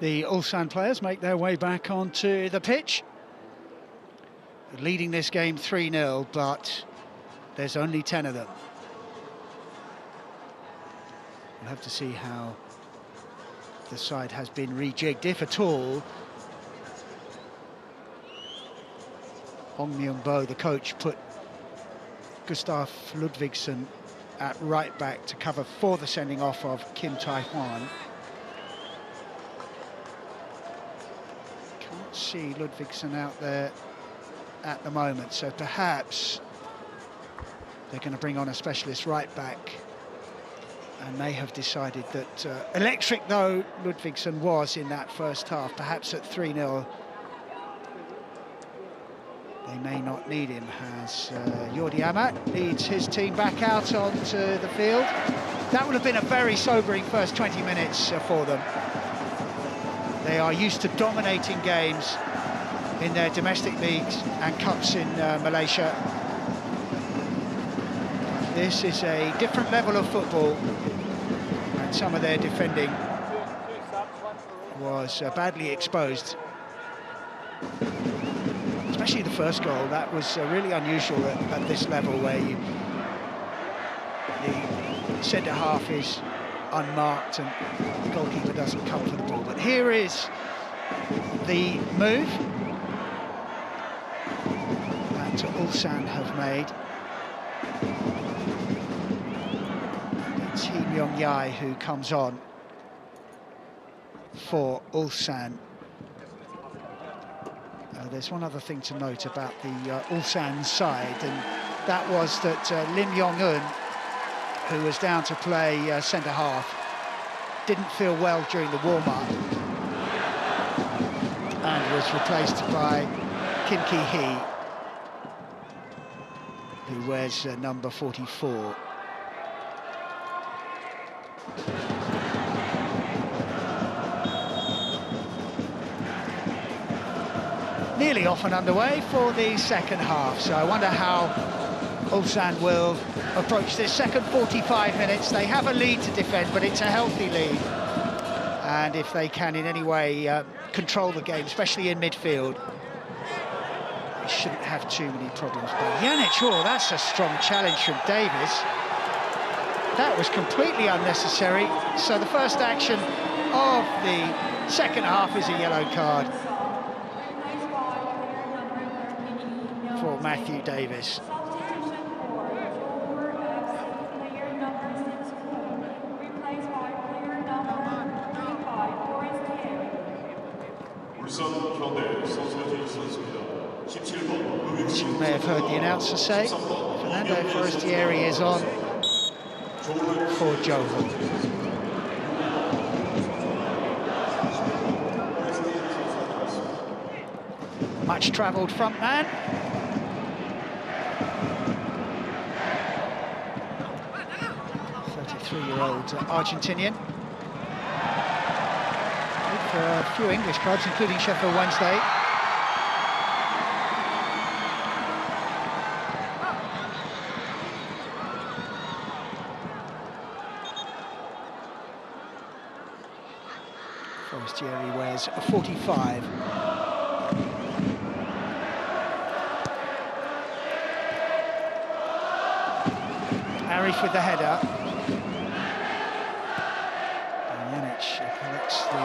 Speaker 1: The Ulsan players make their way back onto the pitch, leading this game 3-0, but there's only 10 of them. We'll have to see how the side has been rejigged, if at all. Hong Myung-bo, the coach, put Gustav Ludvigsen at right back to cover for the sending off of Kim Tae-hwan. Can't see Ludvigsen out there at the moment, so perhaps they're going to bring on a specialist right back, and may have decided that electric though Ludvigsen was in that first half, perhaps at 3-0 they may not need him, as Jordi Amat leads his team back out onto the field. That would have been a very sobering first 20 minutes for them. They are used to dominating games in their domestic leagues and cups in Malaysia. This is a different level of football, and some of their defending was badly exposed. Especially the first goal, that was really unusual at this level, where the centre-half is unmarked and the goalkeeper doesn't come for the ball. But here is the move that Ulsan have made. It's Hee Myung-yae who comes on for Ulsan. There's one other thing to note about the Ulsan side, and that was that Lim Yong-eun, who was down to play centre-half, didn't feel well during the warm-up and was replaced by Kim Ki-hee, who wears number 44. Nearly off and underway for the second half, so I wonder how Ulsan will approach this second 45 minutes. They have a lead to defend, but it's a healthy lead, and if they can in any way control the game, especially in midfield, they shouldn't have too many problems. But Yannick, oh, that's a strong challenge from Davis. That was completely unnecessary. So the first action of the second half is a yellow card for Matthew Davis. As you may have heard the announcer say, Fernando Forestieri is on for Johor. Much travelled front man. Year-old Argentinian. Good for a few English clubs, including Sheffield Wednesday. Forestieri wears a 45. Arif with the header. Janic collects the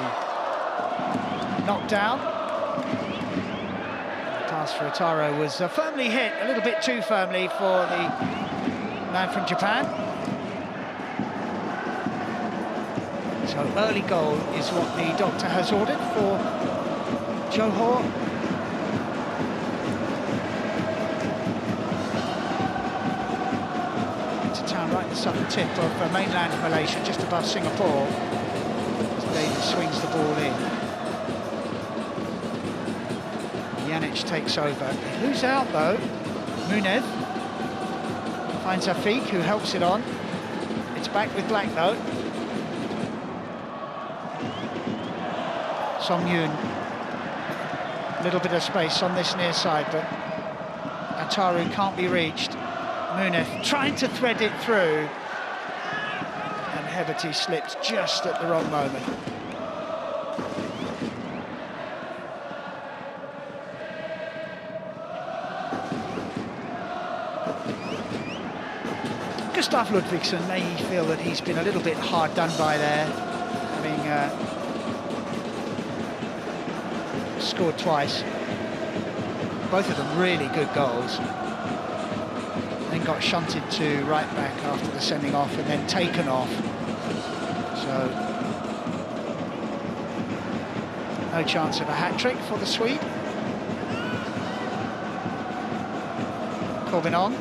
Speaker 1: knockdown. The pass for Ataro was firmly hit, a little bit too firmly for the man from Japan. So early goal is what the doctor has ordered for Johor. Right in the southern tip of mainland Malaysia, just above Singapore, as David swings the ball in. Janic takes over. They lose out though. Munez finds Afiq, who helps it on. It's back with Black though. Song Yoon. A little bit of space on this near side, but Ataru can't be reached. Munez trying to thread it through, and Heberty slips just at the wrong moment. Gustav Ludvigsson may feel that he's been a little bit hard done by there, having scored twice. Both of them really good goals. Then got shunted to right back after the sending off and then taken off. So no chance of a hat-trick for the Swede. Corbin on.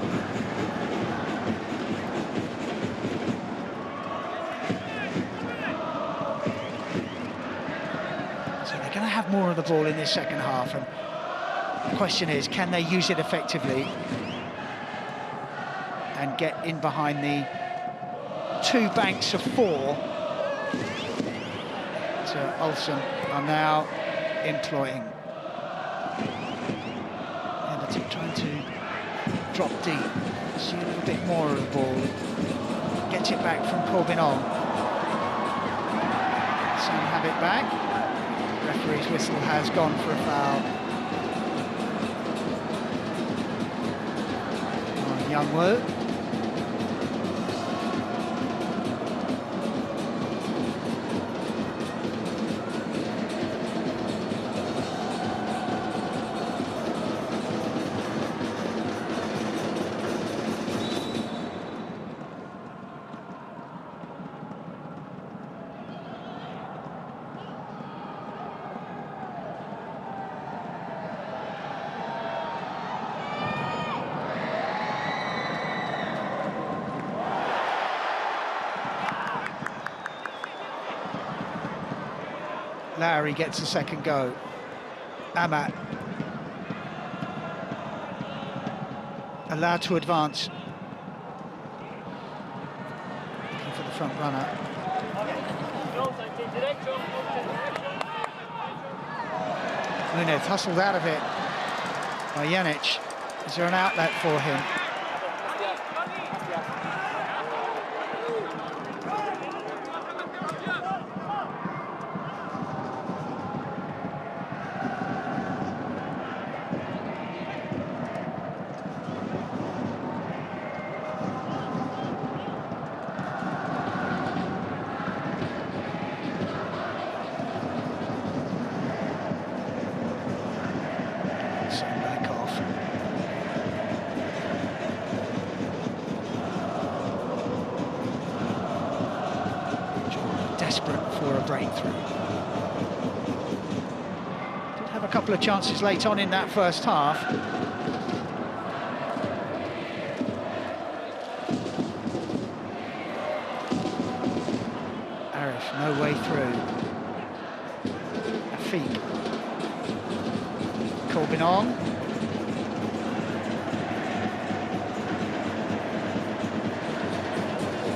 Speaker 1: So they're going to have more of the ball in this second half, and the question is, can they use it effectively and get in behind the two banks of four that Ulsan are now employing. Everton trying to drop deep, see a little bit more of the ball, gets it back from Corbin on. Some have it back. Referee's whistle has gone for a foul on Youngwoo. Lowry gets a second go. Amat allowed to advance. Looking for the front runner. Munez hustled out of it by Janic. Is there an outlet for him? Desperate for a breakthrough. Did have a couple of chances late on in that first half. Arif, no way through. Afiq. Corbin on.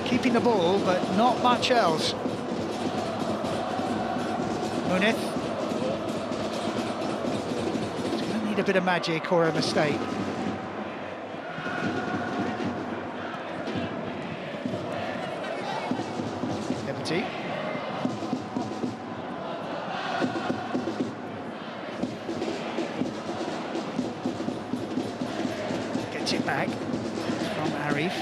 Speaker 1: Keeping the ball, but not much else. Munez. It's going to need a bit of magic or a mistake. Liberty. Gets it back from Arif.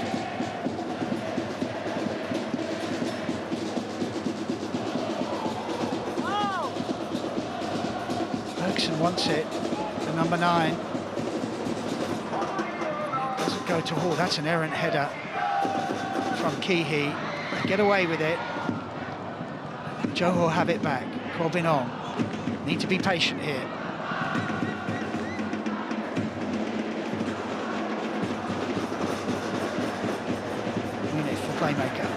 Speaker 1: wants it, the number 9. It doesn't go to Hall. That's an errant header from Kihi. They get away with it. Johor have it back. Corbin on. Need to be patient here. Munif for playmaker.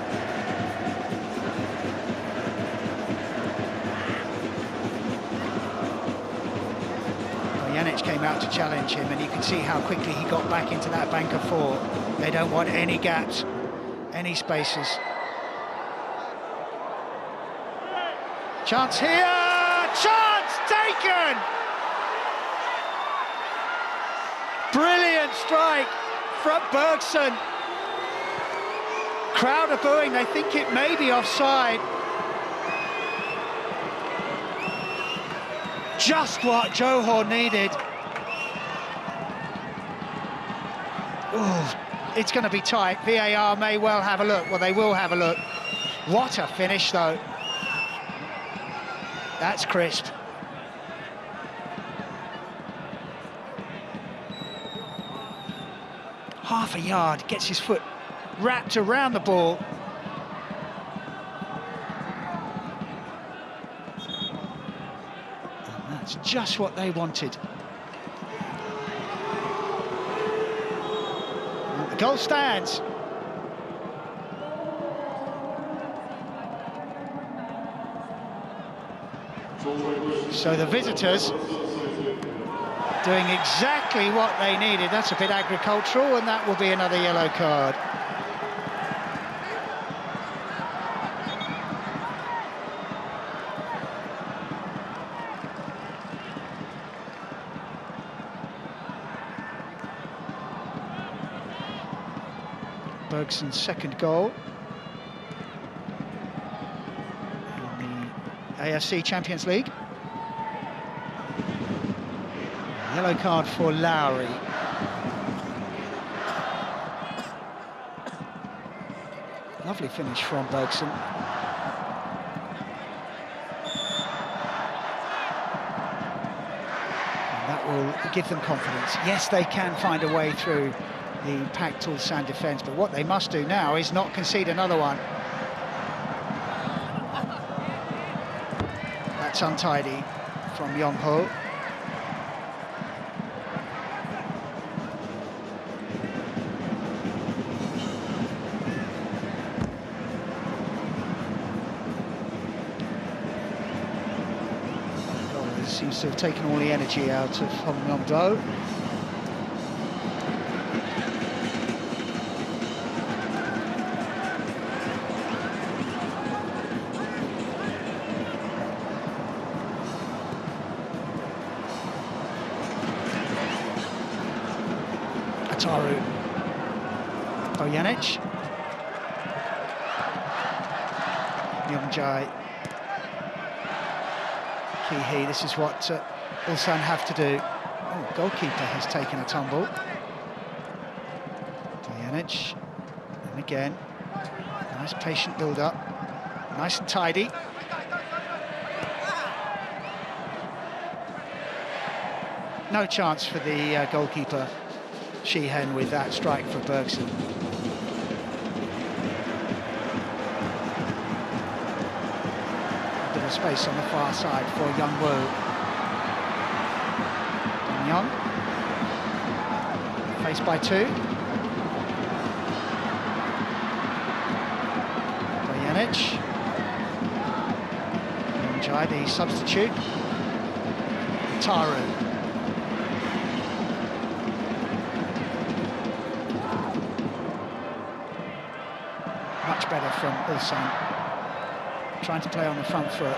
Speaker 1: Janic came out to challenge him, and you can see how quickly he got back into that bank of 4. They don't want any gaps, any spaces. Chance here! Chance taken! Brilliant strike from Bergson. Crowd are booing, they think it may be offside. Just what Johor needed. Ooh, it's going to be tight. VAR may well have a look. Well, they will have a look. What a finish, though. That's crisp. Half a yard, gets his foot wrapped around the ball. It's just what they wanted. The goal stands. So the visitors doing exactly what they needed. That's a bit agricultural, and that will be another yellow card. Bergson's second goal in the AFC Champions League. Yellow card for Lowry. Lovely finish from Bergson. And that will give them confidence. Yes, they can find a way through the packed Ulsan defence, but what they must do now is not concede another one. That's untidy from Yong-ho. Seems to have taken all the energy out of Hong Yong-do. Darul. Bojanic. Myungjai. Kihi, this is what Ulsan have to do. Oh, goalkeeper has taken a tumble. Bojanic. And again. Nice patient build-up. Nice and tidy. No chance for the goalkeeper Sheehan with that strike for Bergson. A bit of space on the far side for Young-woo. Young, faced by 2. Bojanic. Myungjai, the substitute. Taru. Much better from Ulsan. Trying to play on the front foot,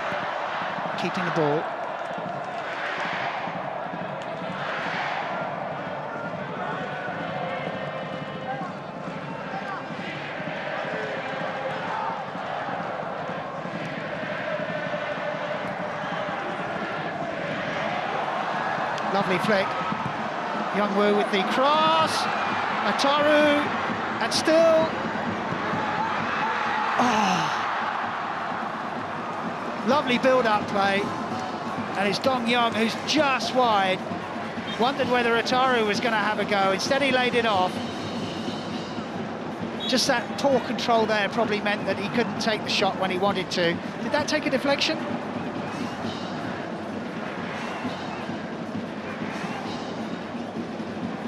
Speaker 1: keeping the ball. Lovely flick. Young-woo with the cross. Ataru, and still. Oh. Lovely build-up play. and it's Dong Yong who's just wide. Wondered whether Ataru was going to have a go. Instead, he laid it off. Just that poor control there probably meant that he couldn't take the shot when he wanted to. Did that take a deflection?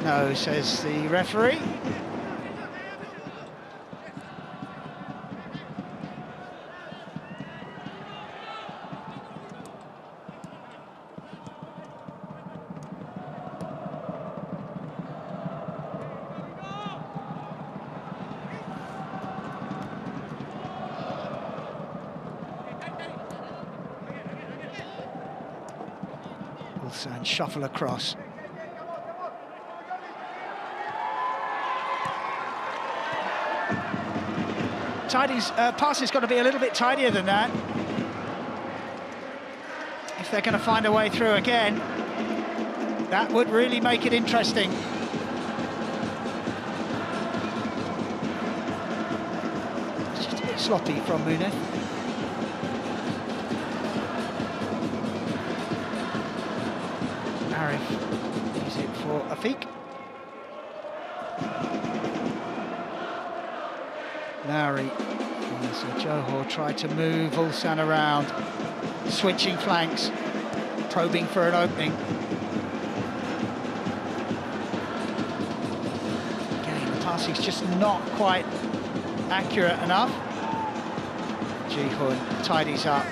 Speaker 1: No, says the referee. Ulsan shuffle across. Pass has got to be a little bit tidier than that if they're going to find a way through again. That would really make it interesting. It's just a bit sloppy from Munith. Arif use it for Afiq. Lowry, so Johor tried to move Ulsan around, switching flanks, probing for an opening. Again, the passing's just not quite accurate enough. Jihun tidies up.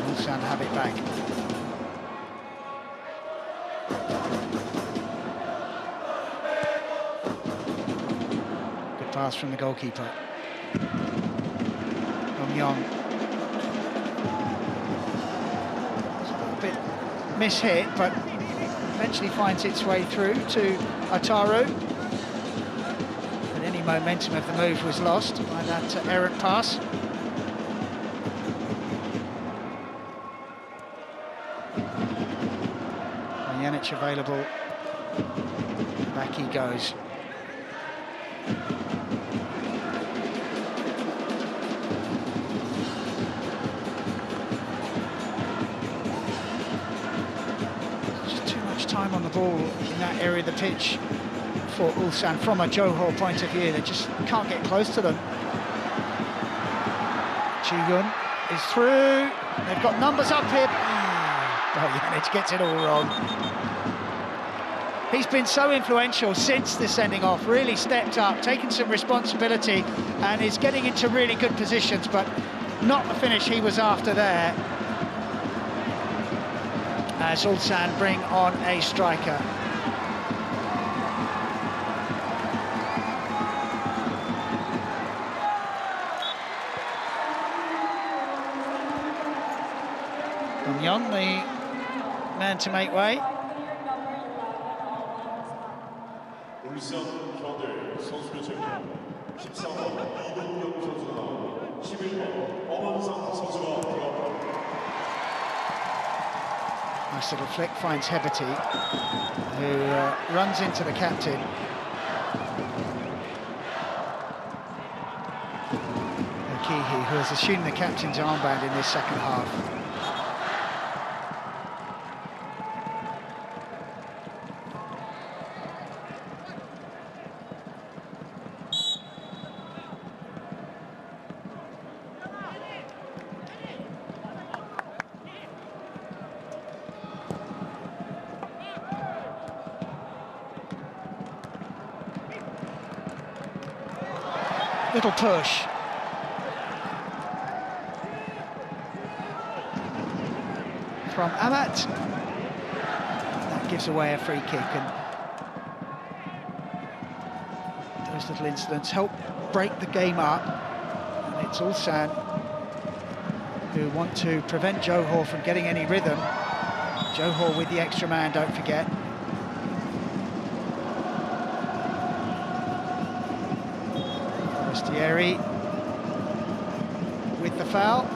Speaker 1: Ulsan have it back. Pass from the goalkeeper. Dong Yong. A bit mishit, but eventually finds its way through to Ataru. But any momentum of the move was lost by that errant pass. Janic available. Back he goes. Time on the ball in that area of the pitch for Ulsan from a Johor point of view. They just can't get close to them. Chigun is through. They've got numbers up here. Janic gets it all wrong. He's been so influential since the sending off, really stepped up, taken some responsibility and is getting into really good positions, but not the finish he was after there. As Ulsan bring on a striker. Dong Yong, the man to make way.
Speaker 2: 울산 현대 선수를 제외 14번 이동경 선수가 11번 엄원상 선수가 들어갑니다.
Speaker 1: Nice little flick, finds Heberty, who runs into the captain. Okihi, who has assumed the captain's armband in this second half. Little push. From Amat. That gives away a free kick, and those little incidents help break the game up. And it's Ulsan who want to prevent Johor from getting any rhythm. Johor with the extra man, don't forget. Thierry with the foul.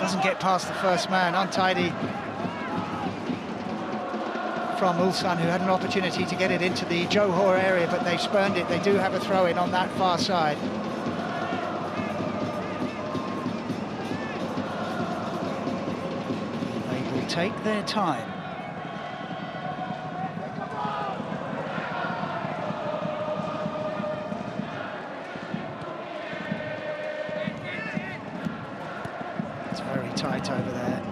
Speaker 1: Doesn't get past the first man, untidy from Ulsan, who had an opportunity to get it into the Johor area, but they've spurned it. They do have a throw-in on that far side. They will take their time. It's very tight over there.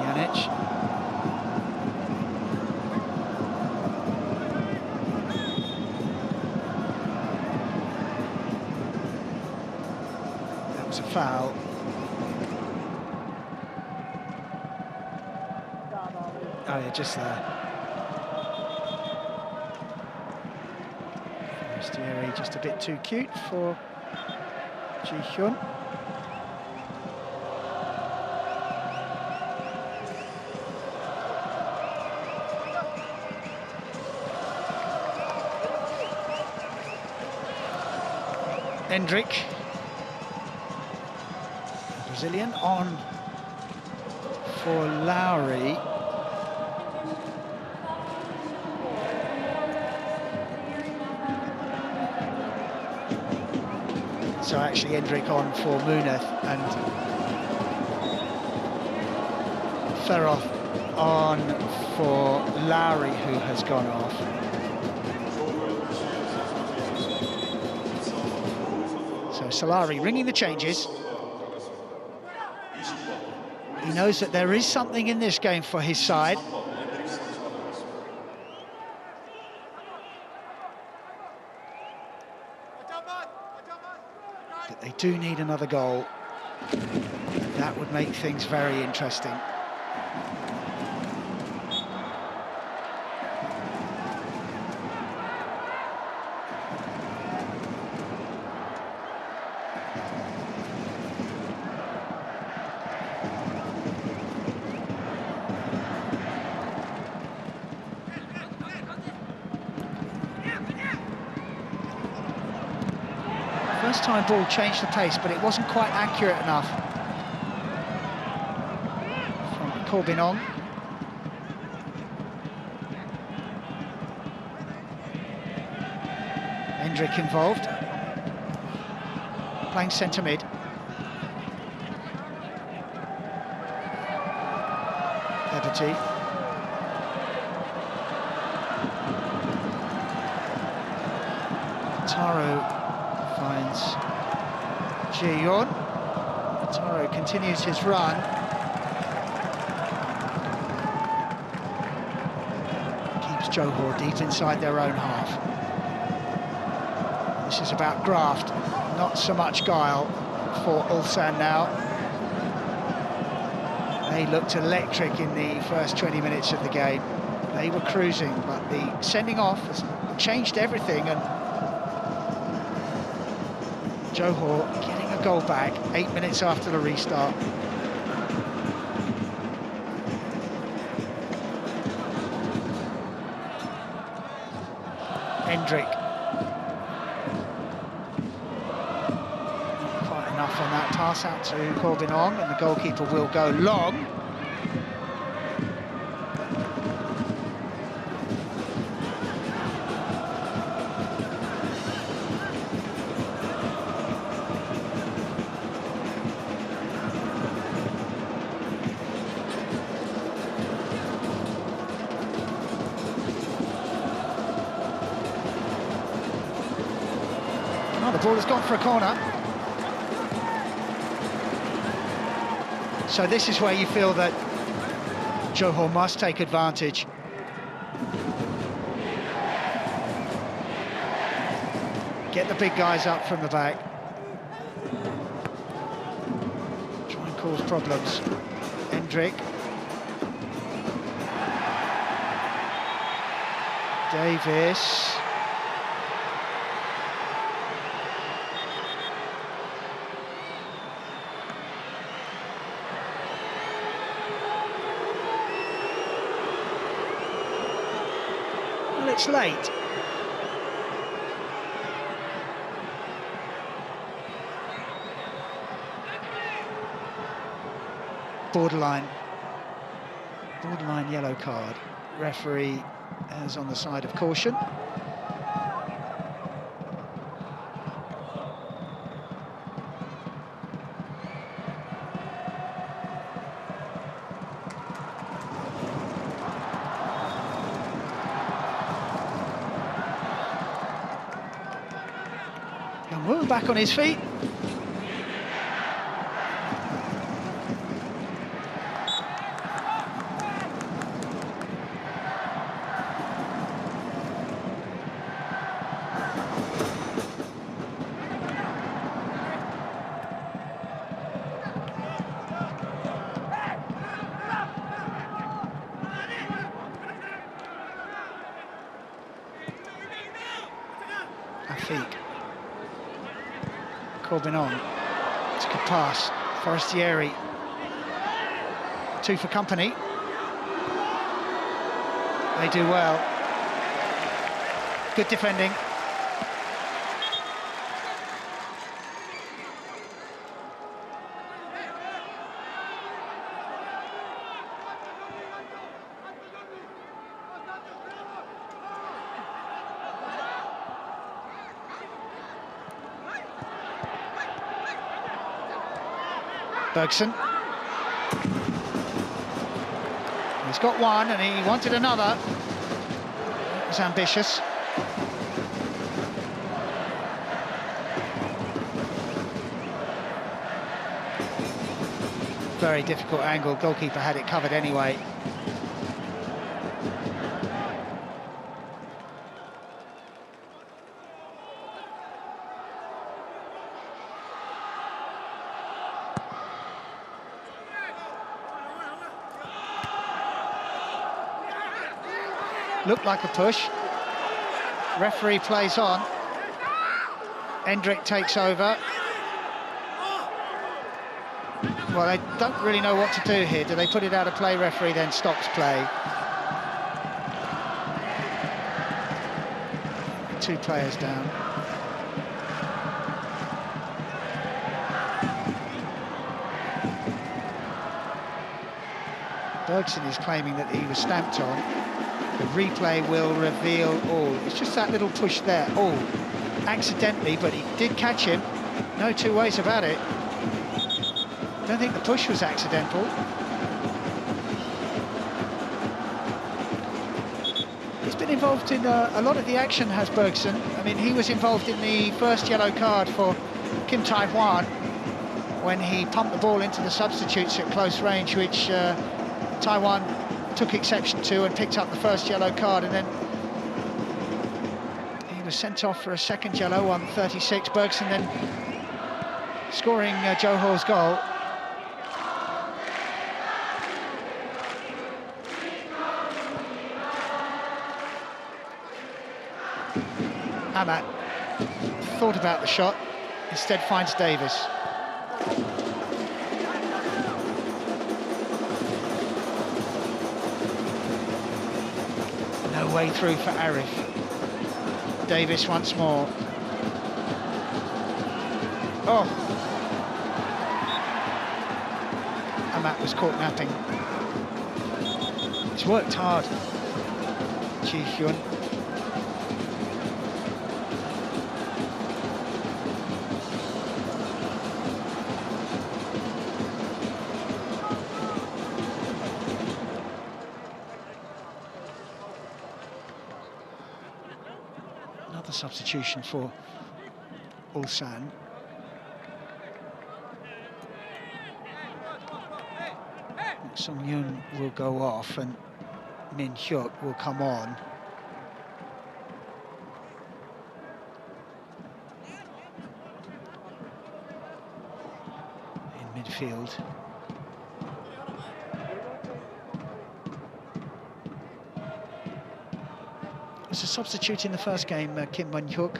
Speaker 1: Janic. A foul. Oh yeah, just there. Forestieri just a bit too cute for Ji-hyun. Hendrik. Brazilian on for Lowry. So actually Hendrik on for Munith and Ferroth on for Lowry, who has gone off. So Solari ringing the changes. He knows that there is something in this game for his side. But they do need another goal. That would make things very interesting. First time ball changed the pace, but it wasn't quite accurate enough from Corbinong. Hendrik involved, playing centre mid. Liberty. Taro finds Ji-hyun. Taro continues his run. Keeps Johor deep inside their own half. This is about graft, not so much guile for Ulsan now. They looked electric in the first 20 minutes of the game. They were cruising, but the sending off has changed everything, and Johor getting a goal back 8 minutes after the restart. Hendrik. Quite enough on that pass out to Corbinong, and the goalkeeper will go long. The ball has gone for a corner. So this is where you feel that Johor must take advantage. Get the big guys up from the back. Try and cause problems. Hendrik. Davis. Well, it's late. borderline yellow card. Referee is on the side of caution. Young back on his feet. Corbin on. It's a good pass. Forestieri. 2 for company. They do well. Good defending. Bergson. He's got one and he wanted another. It was ambitious. Very difficult angle. Goalkeeper had it covered anyway. Looked like a push. Referee plays on. Endrick takes over. Well, they don't really know what to do here. Do they put it out of play? Referee then stops play. 2 players down. Bergson is claiming that he was stamped on. The replay will reveal all. It's just that little push there. Oh, accidentally, but he did catch him. No 2 ways about it. Don't think the push was accidental. He's been involved in a lot of the action, has Bergson. I mean, he was involved in the first yellow card for Kim Tai-hwan when he pumped the ball into the substitutes at close range, which Taiwan took exception to and picked up the first yellow card, and then he was sent off for a second yellow on 36. Bergson then scoring Johor's goal. Amat thought about the shot, instead finds Davis. No way through for Arif. Davis once more. Oh! Amat was caught napping. He's worked hard, Ji Hyun. Substitution for Ulsan. Song Yoon will go off and Min Hyuk will come on. In midfield. Was a substitute in the first game, Kim Won-hyuk,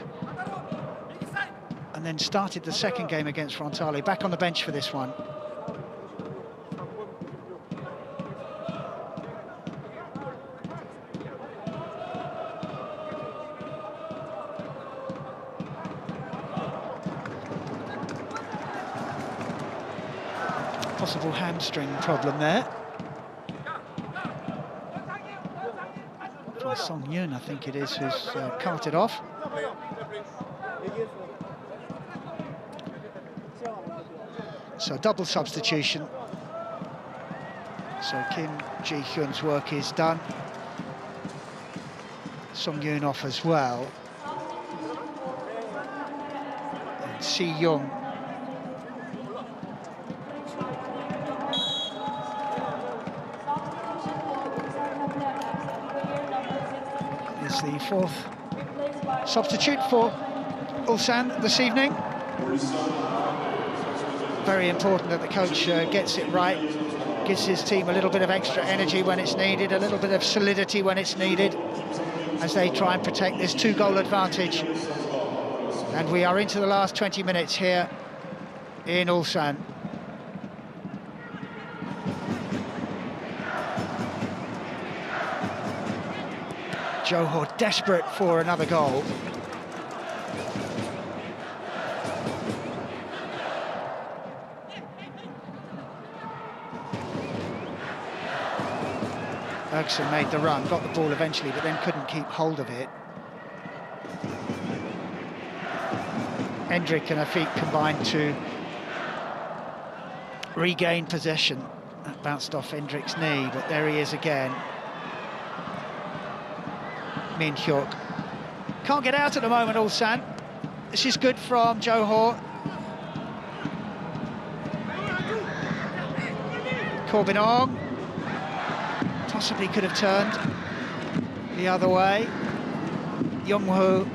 Speaker 1: and then started the second game against Frontale. Back on the bench for this one. possible hamstring problem there. For Song Yoon, I think it is, who's carted off. So double substitution. So Kim Ji-hyun's work is done. Song Yoon off as well. And Si Young is the fourth substitute for Ulsan this evening. Very important that the coach gets it right, gives his team a little bit of extra energy when it's needed, a little bit of solidity when it's needed, as they try and protect this 2-goal advantage. And we are into the last 20 minutes here in Ulsan. Johor desperate for another goal. Bergson made the run, got the ball eventually, but then couldn't keep hold of it. Hendrik and Afik combined to regain possession. That bounced off Hendrik's knee, but there he is again. Min Hyuk can't get out at the moment, Ulsan. This is good from Johor. Corbin Ong possibly could have turned the other way. Young-woo.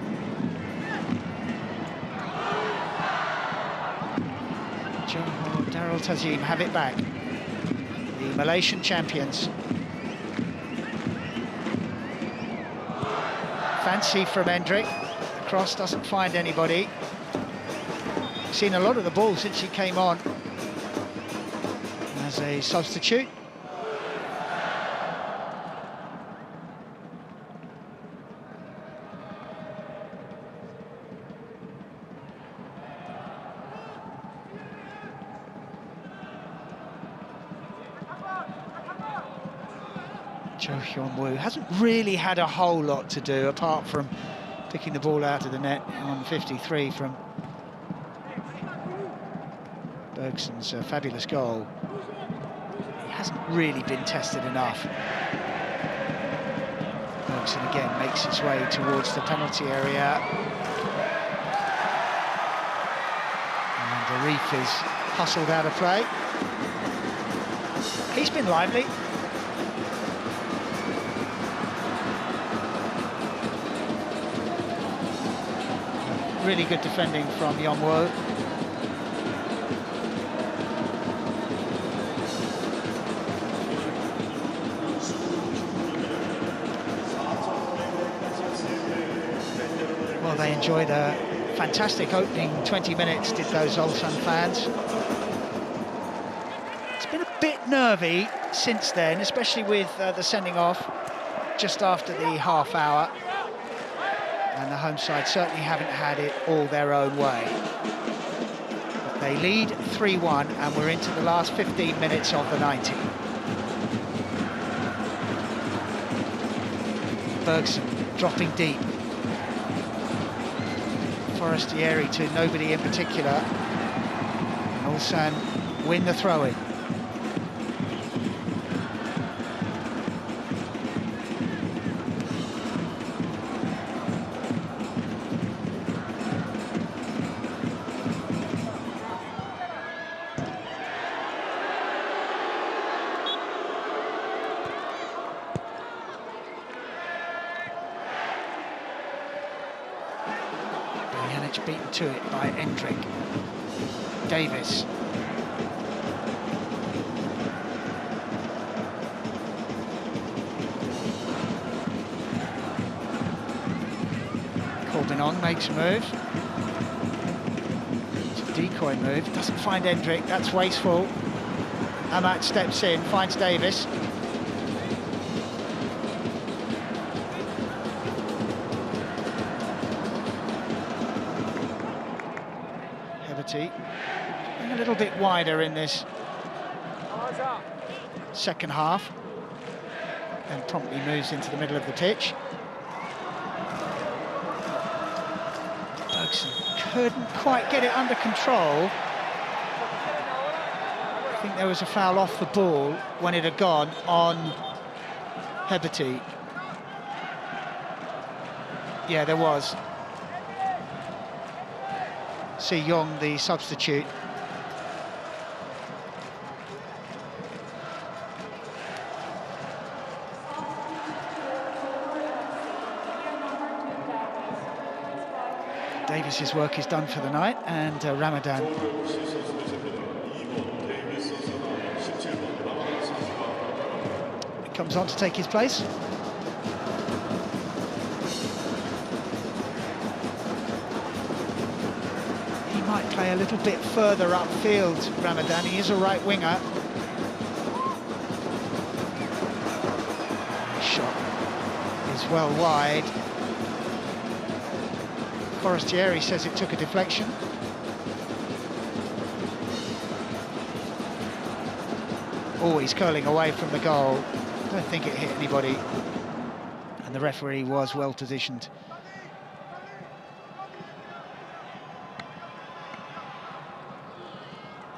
Speaker 1: Johor, Darul Tazim have it back. The Malaysian champions. Fancy from Hendrik. The cross doesn't find anybody. Seen a lot of the ball since he came on as a substitute. Jo Hyun-woo hasn't really had a whole lot to do apart from picking the ball out of the net on 53 from Bergson's fabulous goal. He hasn't really been tested enough. Bergson again makes his way towards the penalty area. And Arif is hustled out of play. He's been lively. Really good defending from Young-woo. Well, they enjoyed a fantastic opening 20 minutes, did those Ulsan fans. It's been a bit nervy since then, especially with the sending off just after the half hour. And the home side certainly haven't had it all their own way. But they lead 3-1 and we're into the last 15 minutes of the 90. Bergson dropping deep. Forestieri to nobody in particular. And Ulsan win the throw-in. Beaten to it by Hendrik. Davis. Corbin Ong makes a move. It's a decoy move, doesn't find Hendrik, that's wasteful. Amat steps in, finds Davis. A little bit wider in this second half, and promptly moves into the middle of the pitch. Bergson couldn't quite get it under control. I think there was a foul off the ball when it had gone on Heberty. Yeah, there was. Si Young, the substitute. Davis's work is done for the night, and Ramadan comes on to take his place. He might play a little bit further upfield, Ramadan. He is a right winger. Shot is well wide. Forestieri says it took a deflection. Always curling away from the goal. I don't think it hit anybody. And the referee was well positioned.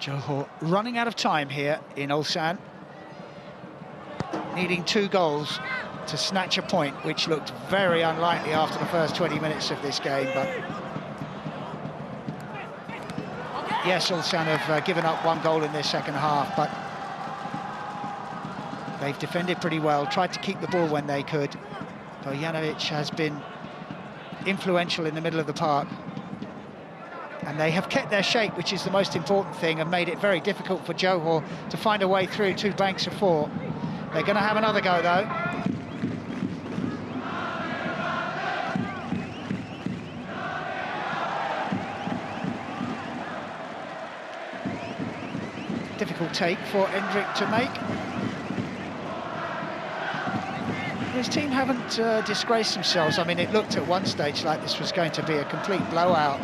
Speaker 1: Johor running out of time here in Ulsan. Needing 2 goals to snatch a point, which looked very unlikely after the first 20 minutes of this game. But yes, Ulsan have given up 1 goal in their second half, but they've defended pretty well, tried to keep the ball when they could. Bojanovic has been influential in the middle of the park, and they have kept their shape, which is the most important thing, and made it very difficult for Johor to find a way through 2 banks of 4. They're going to have another go, though. Difficult take for Endrick to make. His team haven't disgraced themselves. I mean, it looked at one stage like this was going to be a complete blowout.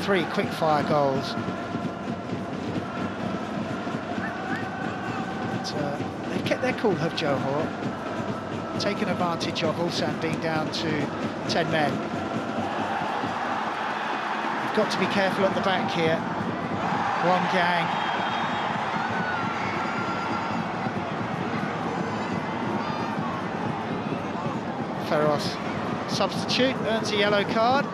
Speaker 1: 3 quick-fire goals. But, they've kept their cool, have Johor. Taken advantage of Ulsan being down to 10 men. You've got to be careful at the back here. Wong Gang. Ferros, substitute, earns a yellow card.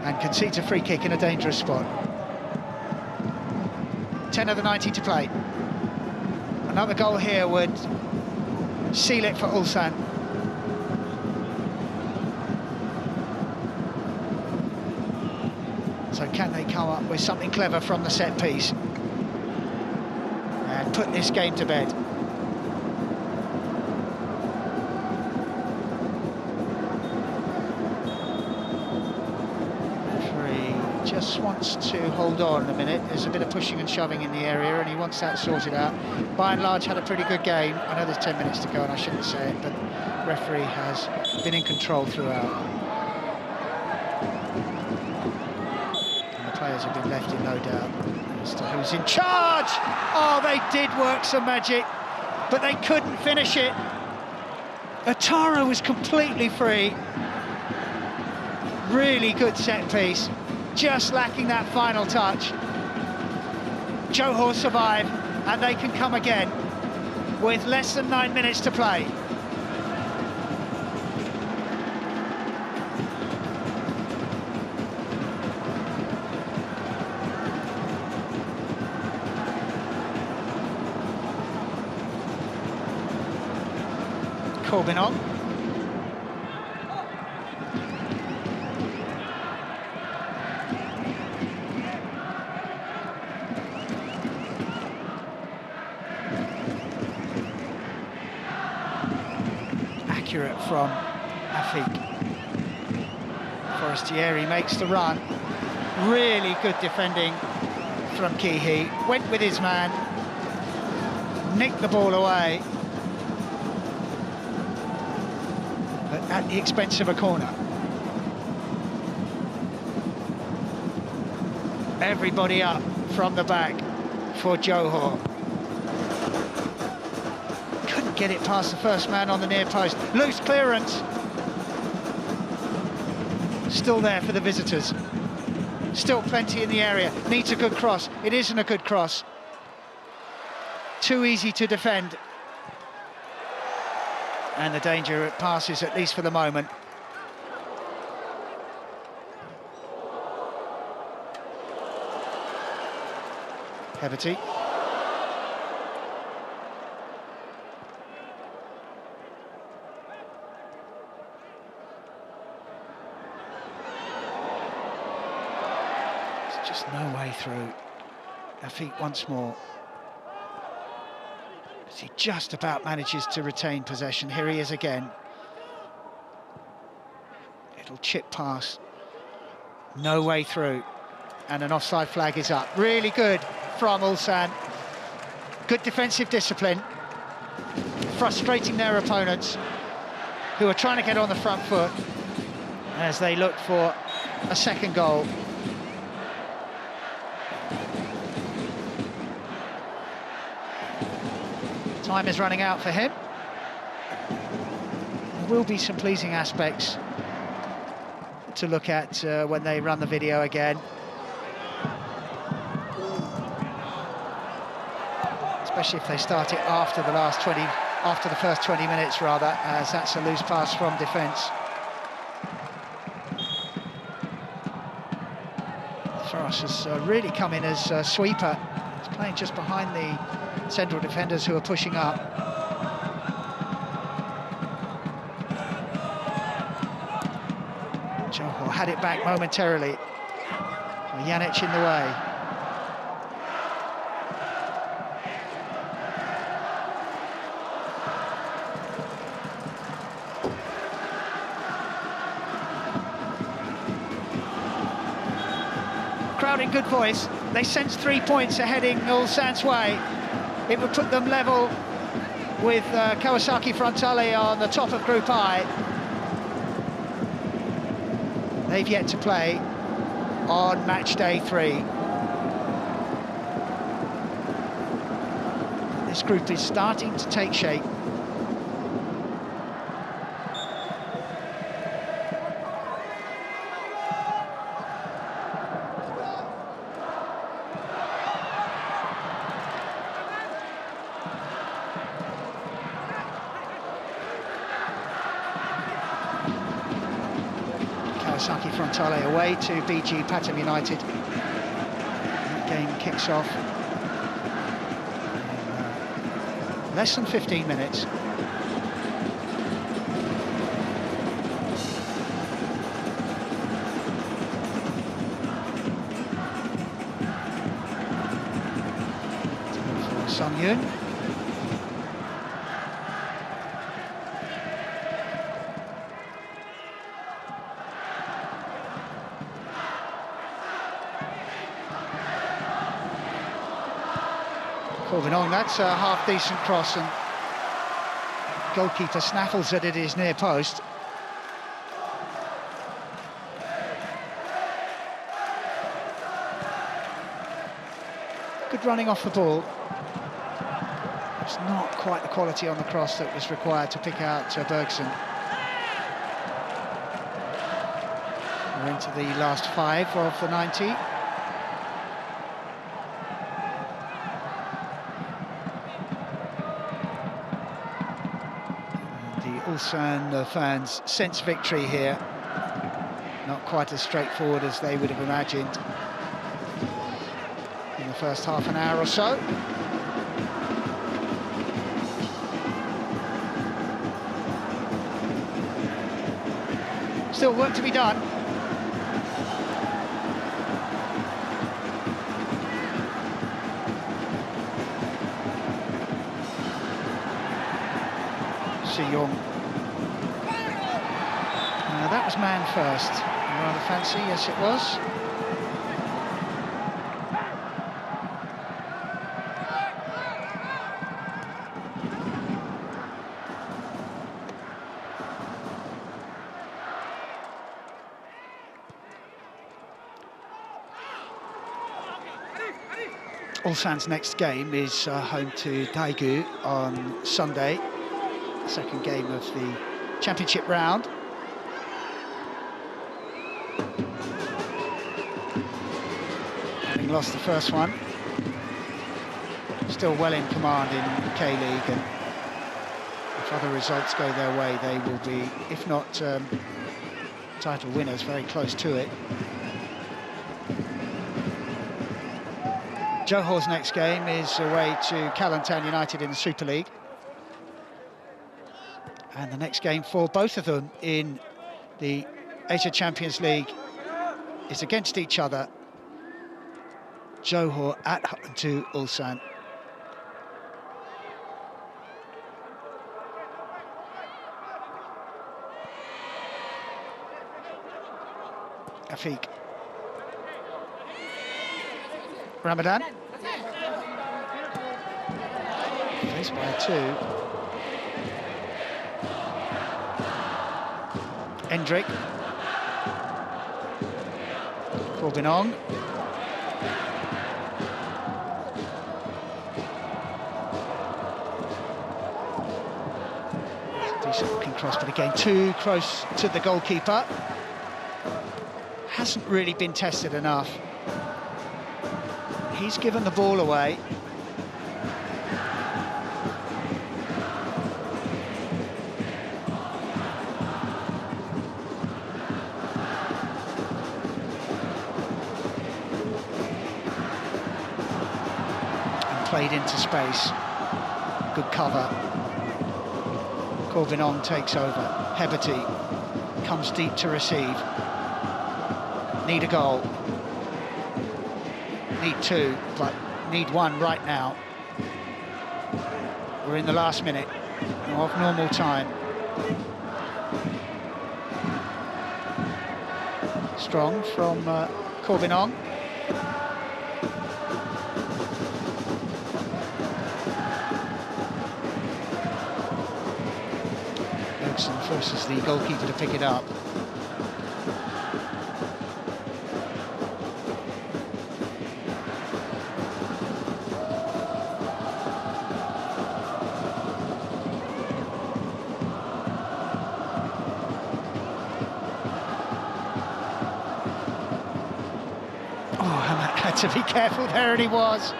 Speaker 1: And concedes a free kick in a dangerous spot. 10 of the 90 to play. Another goal here would seal it for Ulsan. So can they come up with something clever from the set piece and put this game to bed? Referee just wants to hold on a minute. There's a bit of pushing and shoving in the area, and he wants that sorted out. By and large, had a pretty good game. I know there's 10 minutes to go, and I shouldn't say it, but referee has been in control throughout. And the players have been left in no doubt as to who's in charge. Oh, they did work some magic, but they couldn't finish it. Atara was completely free. Really good set piece, just lacking that final touch. Johor survive, and they can come again with less than 9 minutes to play. Corbin on. Accurate from Afik. Forestieri makes the run. Really good defending from Ki-hee, went with his man, nicked the ball away, but at the expense of a corner. Everybody up from the back for Johor. Couldn't get it past the first man on the near post. Loose clearance. Still there for the visitors. Still plenty in the area. Needs a good cross. It isn't a good cross. Too easy to defend. And the danger passes, at least for the moment. Heverty. There's just no way through. Their feet once more. As he just about manages to retain possession. Here he is again. It'll chip past. No way through. And an offside flag is up. Really good from Ulsan. Good defensive discipline. Frustrating their opponents, who are trying to get on the front foot as they look for a second goal. Time is running out for him. There will be some pleasing aspects to look at when they run the video again. Especially if they start it after the first 20 minutes rather, as that's a loose pass from defence. Faras has really come in as a sweeper. He's playing just behind the central defenders who are pushing up. Johor had it back momentarily. Janic in the way. Crowd in good voice. They sense 3 points are heading Ulsan's way. It would put them level with Kawasaki Frontale on the top of Group I. They've yet to play on match day 3. This group is starting to take shape. Kawasaki Frontale away to BG Pathum United. That game kicks off in less than 15 minutes. For Sung Yoon. On, that's a half-decent cross, and goalkeeper snaffles it at his near post. Good running off the ball. It's not quite the quality on the cross that was required to pick out Bergson. We're into the last 5 of the 90. Ulsan fans sense victory here. Not quite as straightforward as they would have imagined in the first half an hour or so. Still work to be done. Si-young. That was man first. Rather fancy, yes it was. Ulsan's next game is home to Daegu on Sunday, second game of the championship round. Having lost the first one, still well in command in K-League, and if other results go their way, they will be, if not title winners, very close to it. Johor's next game is away to Kelantan United in the Super League. And the next game for both of them in the AFC Champions League is against each other. Johor at home to Ulsan. Afiq. Ramadan. Faced by two. Endrick. Corbinong. Decent looking cross, but again too close to the goalkeeper. Hasn't really been tested enough. He's given the ball away. And played into space. Good cover. Corbinong takes over. Heberty comes deep to receive. Need a goal. Need two, but need one right now. We're in the last minute of normal time. Strong from Corbinong. Ulsan forces the goalkeeper to pick it up. Had to be careful there, and he was.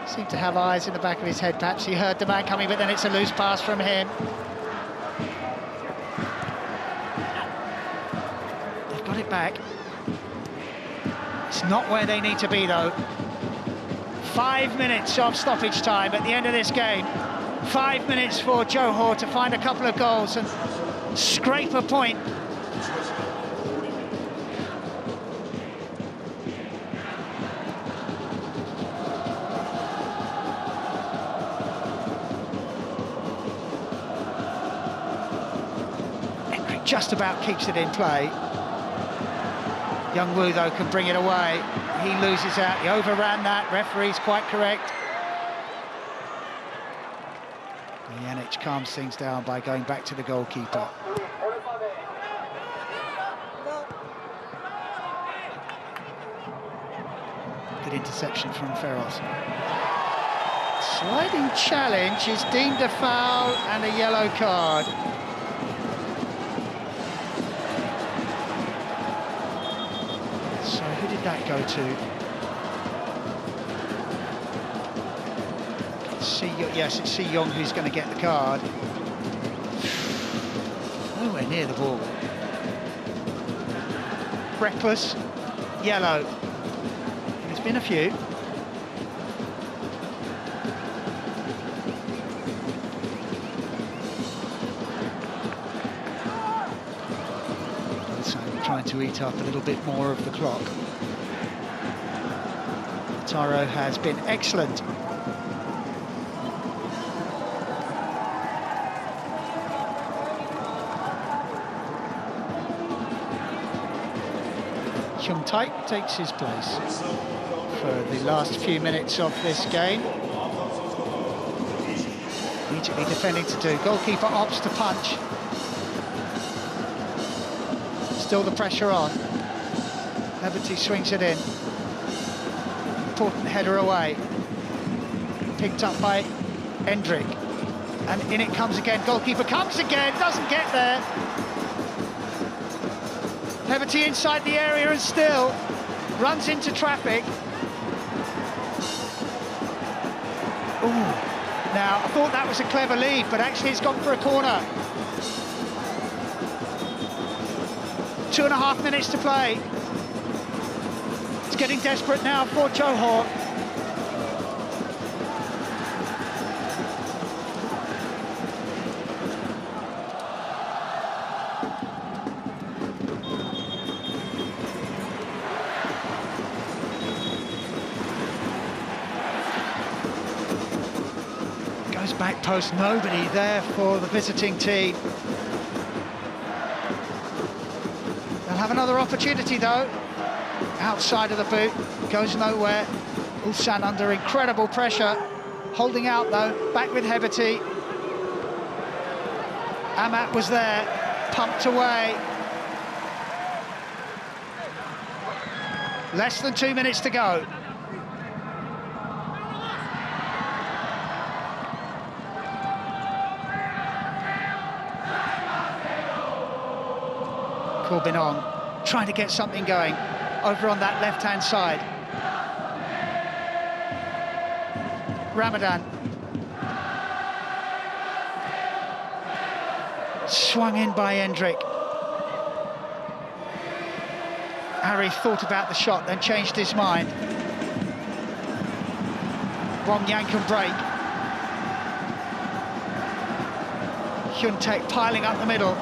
Speaker 1: Seemed to have eyes in the back of his head. Perhaps he heard the man coming, but then it's a loose pass from him. They've got it back. It's not where they need to be, though. 5 minutes of stoppage time at the end of this game. 5 minutes for Johor to find a couple of goals and scrape a point. Just about keeps it in play. Young Woo, though, can bring it away. He loses out. He overran that. Referee's quite correct. Yannick calms things down by going back to the goalkeeper. Good interception from Feroz. Sliding challenge is deemed a foul and a yellow card. That go to? Yes, it's Si-Young who's going to get the card. Nowhere near the ball. Reckless, yellow. There's been a few. Also trying to eat up a little bit more of the clock. Taro has been excellent. Hyundai takes his place for the last few minutes of this game. Immediately defending to do. Goalkeeper opts to punch. Still the pressure on. Heberty swings it in. important header away. Picked up by Hendrik. And in it comes again. Goalkeeper comes again, doesn't get there. Heberty inside the area and still runs into traffic. Ooh. Now, I thought that was a clever lead, but actually it's gone for a corner. 2.5 minutes to play. It's getting desperate now for Johor. Goes back post, nobody there for the visiting team. They'll have another opportunity though. Outside of the boot, goes nowhere. Ulsan under incredible pressure. Holding out though, back with Heberty. Amat was there, pumped away. Less than 2 minutes to go. Corbin on, trying to get something going over on that left-hand side. Ramadan. Swung in by Hendrik. Harry thought about the shot, then changed his mind. Wong Yang can break. Hyundai piling up the middle.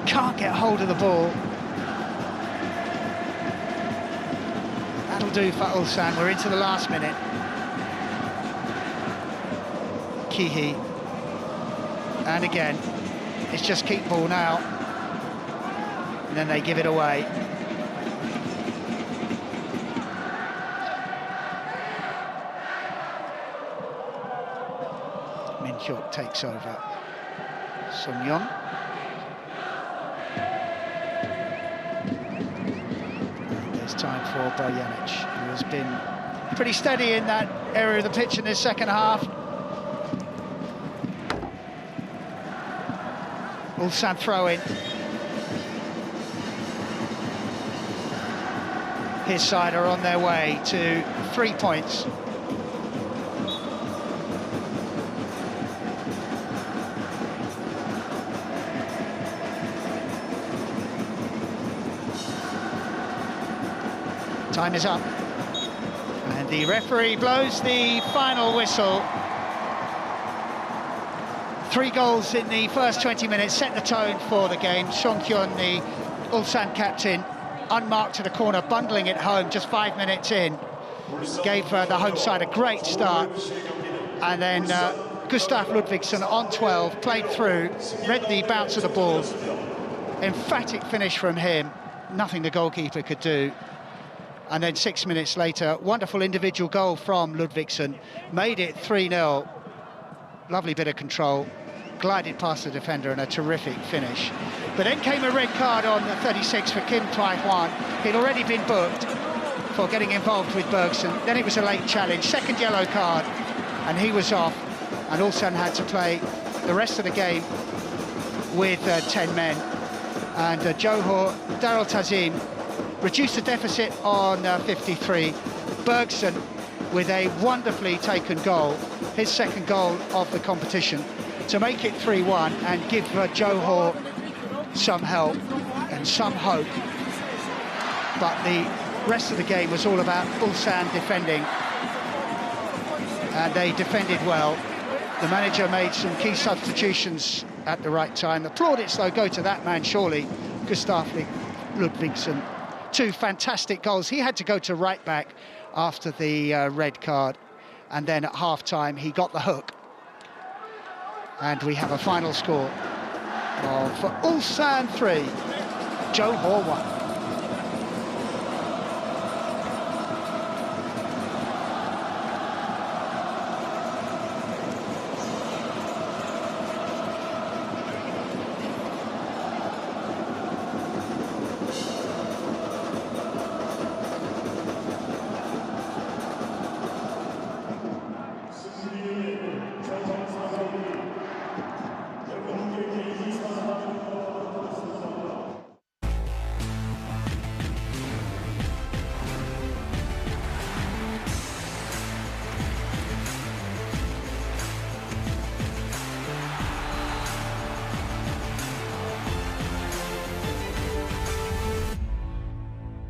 Speaker 1: Can't get hold of the ball. That'll do for Ulsan. We're into the last minute. Kihi. And again, it's just keep ball now. And then they give it away. Min Hyuk takes over. Sun Young. Time for Bojanic, who has been pretty steady in that area of the pitch in this second half. Ulsan throw in. His side are on their way to 3 points. Time is up, and the referee blows the final whistle. 3 goals in the first 20 minutes set the tone for the game. Song Kyun, the Ulsan captain, unmarked to the corner, bundling it home just 5 minutes in. Gave the home side a great start, and then Gustav Ludvigsson on 12, played through, read the bounce of the ball. Emphatic finish from him, nothing the goalkeeper could do. And then 6 minutes later, wonderful individual goal from Ludvigsson, made it 3-0. Lovely bit of control, glided past the defender, and a terrific finish. But then came a red card on the 36 for Kim Tae-hwan. He'd already been booked for getting involved with Bergson. Then it was a late challenge, second yellow card, and he was off. And Ulsan had to play the rest of the game with 10 men. And Johor, Darul Tazim, reduced the deficit on 53. Bergson with a wonderfully taken goal, his second goal of the competition, to make it 3-1 and give Johor some help and some hope. But the rest of the game was all about Ulsan defending, and they defended well. The manager made some key substitutions at the right time. The plaudits, though, go to that man, surely, Gustav Ludvigsson. 2 fantastic goals. He had to go to right back after the red card, and then at half-time he got the hook. And we have a final score of Ulsan 3, Johor 1.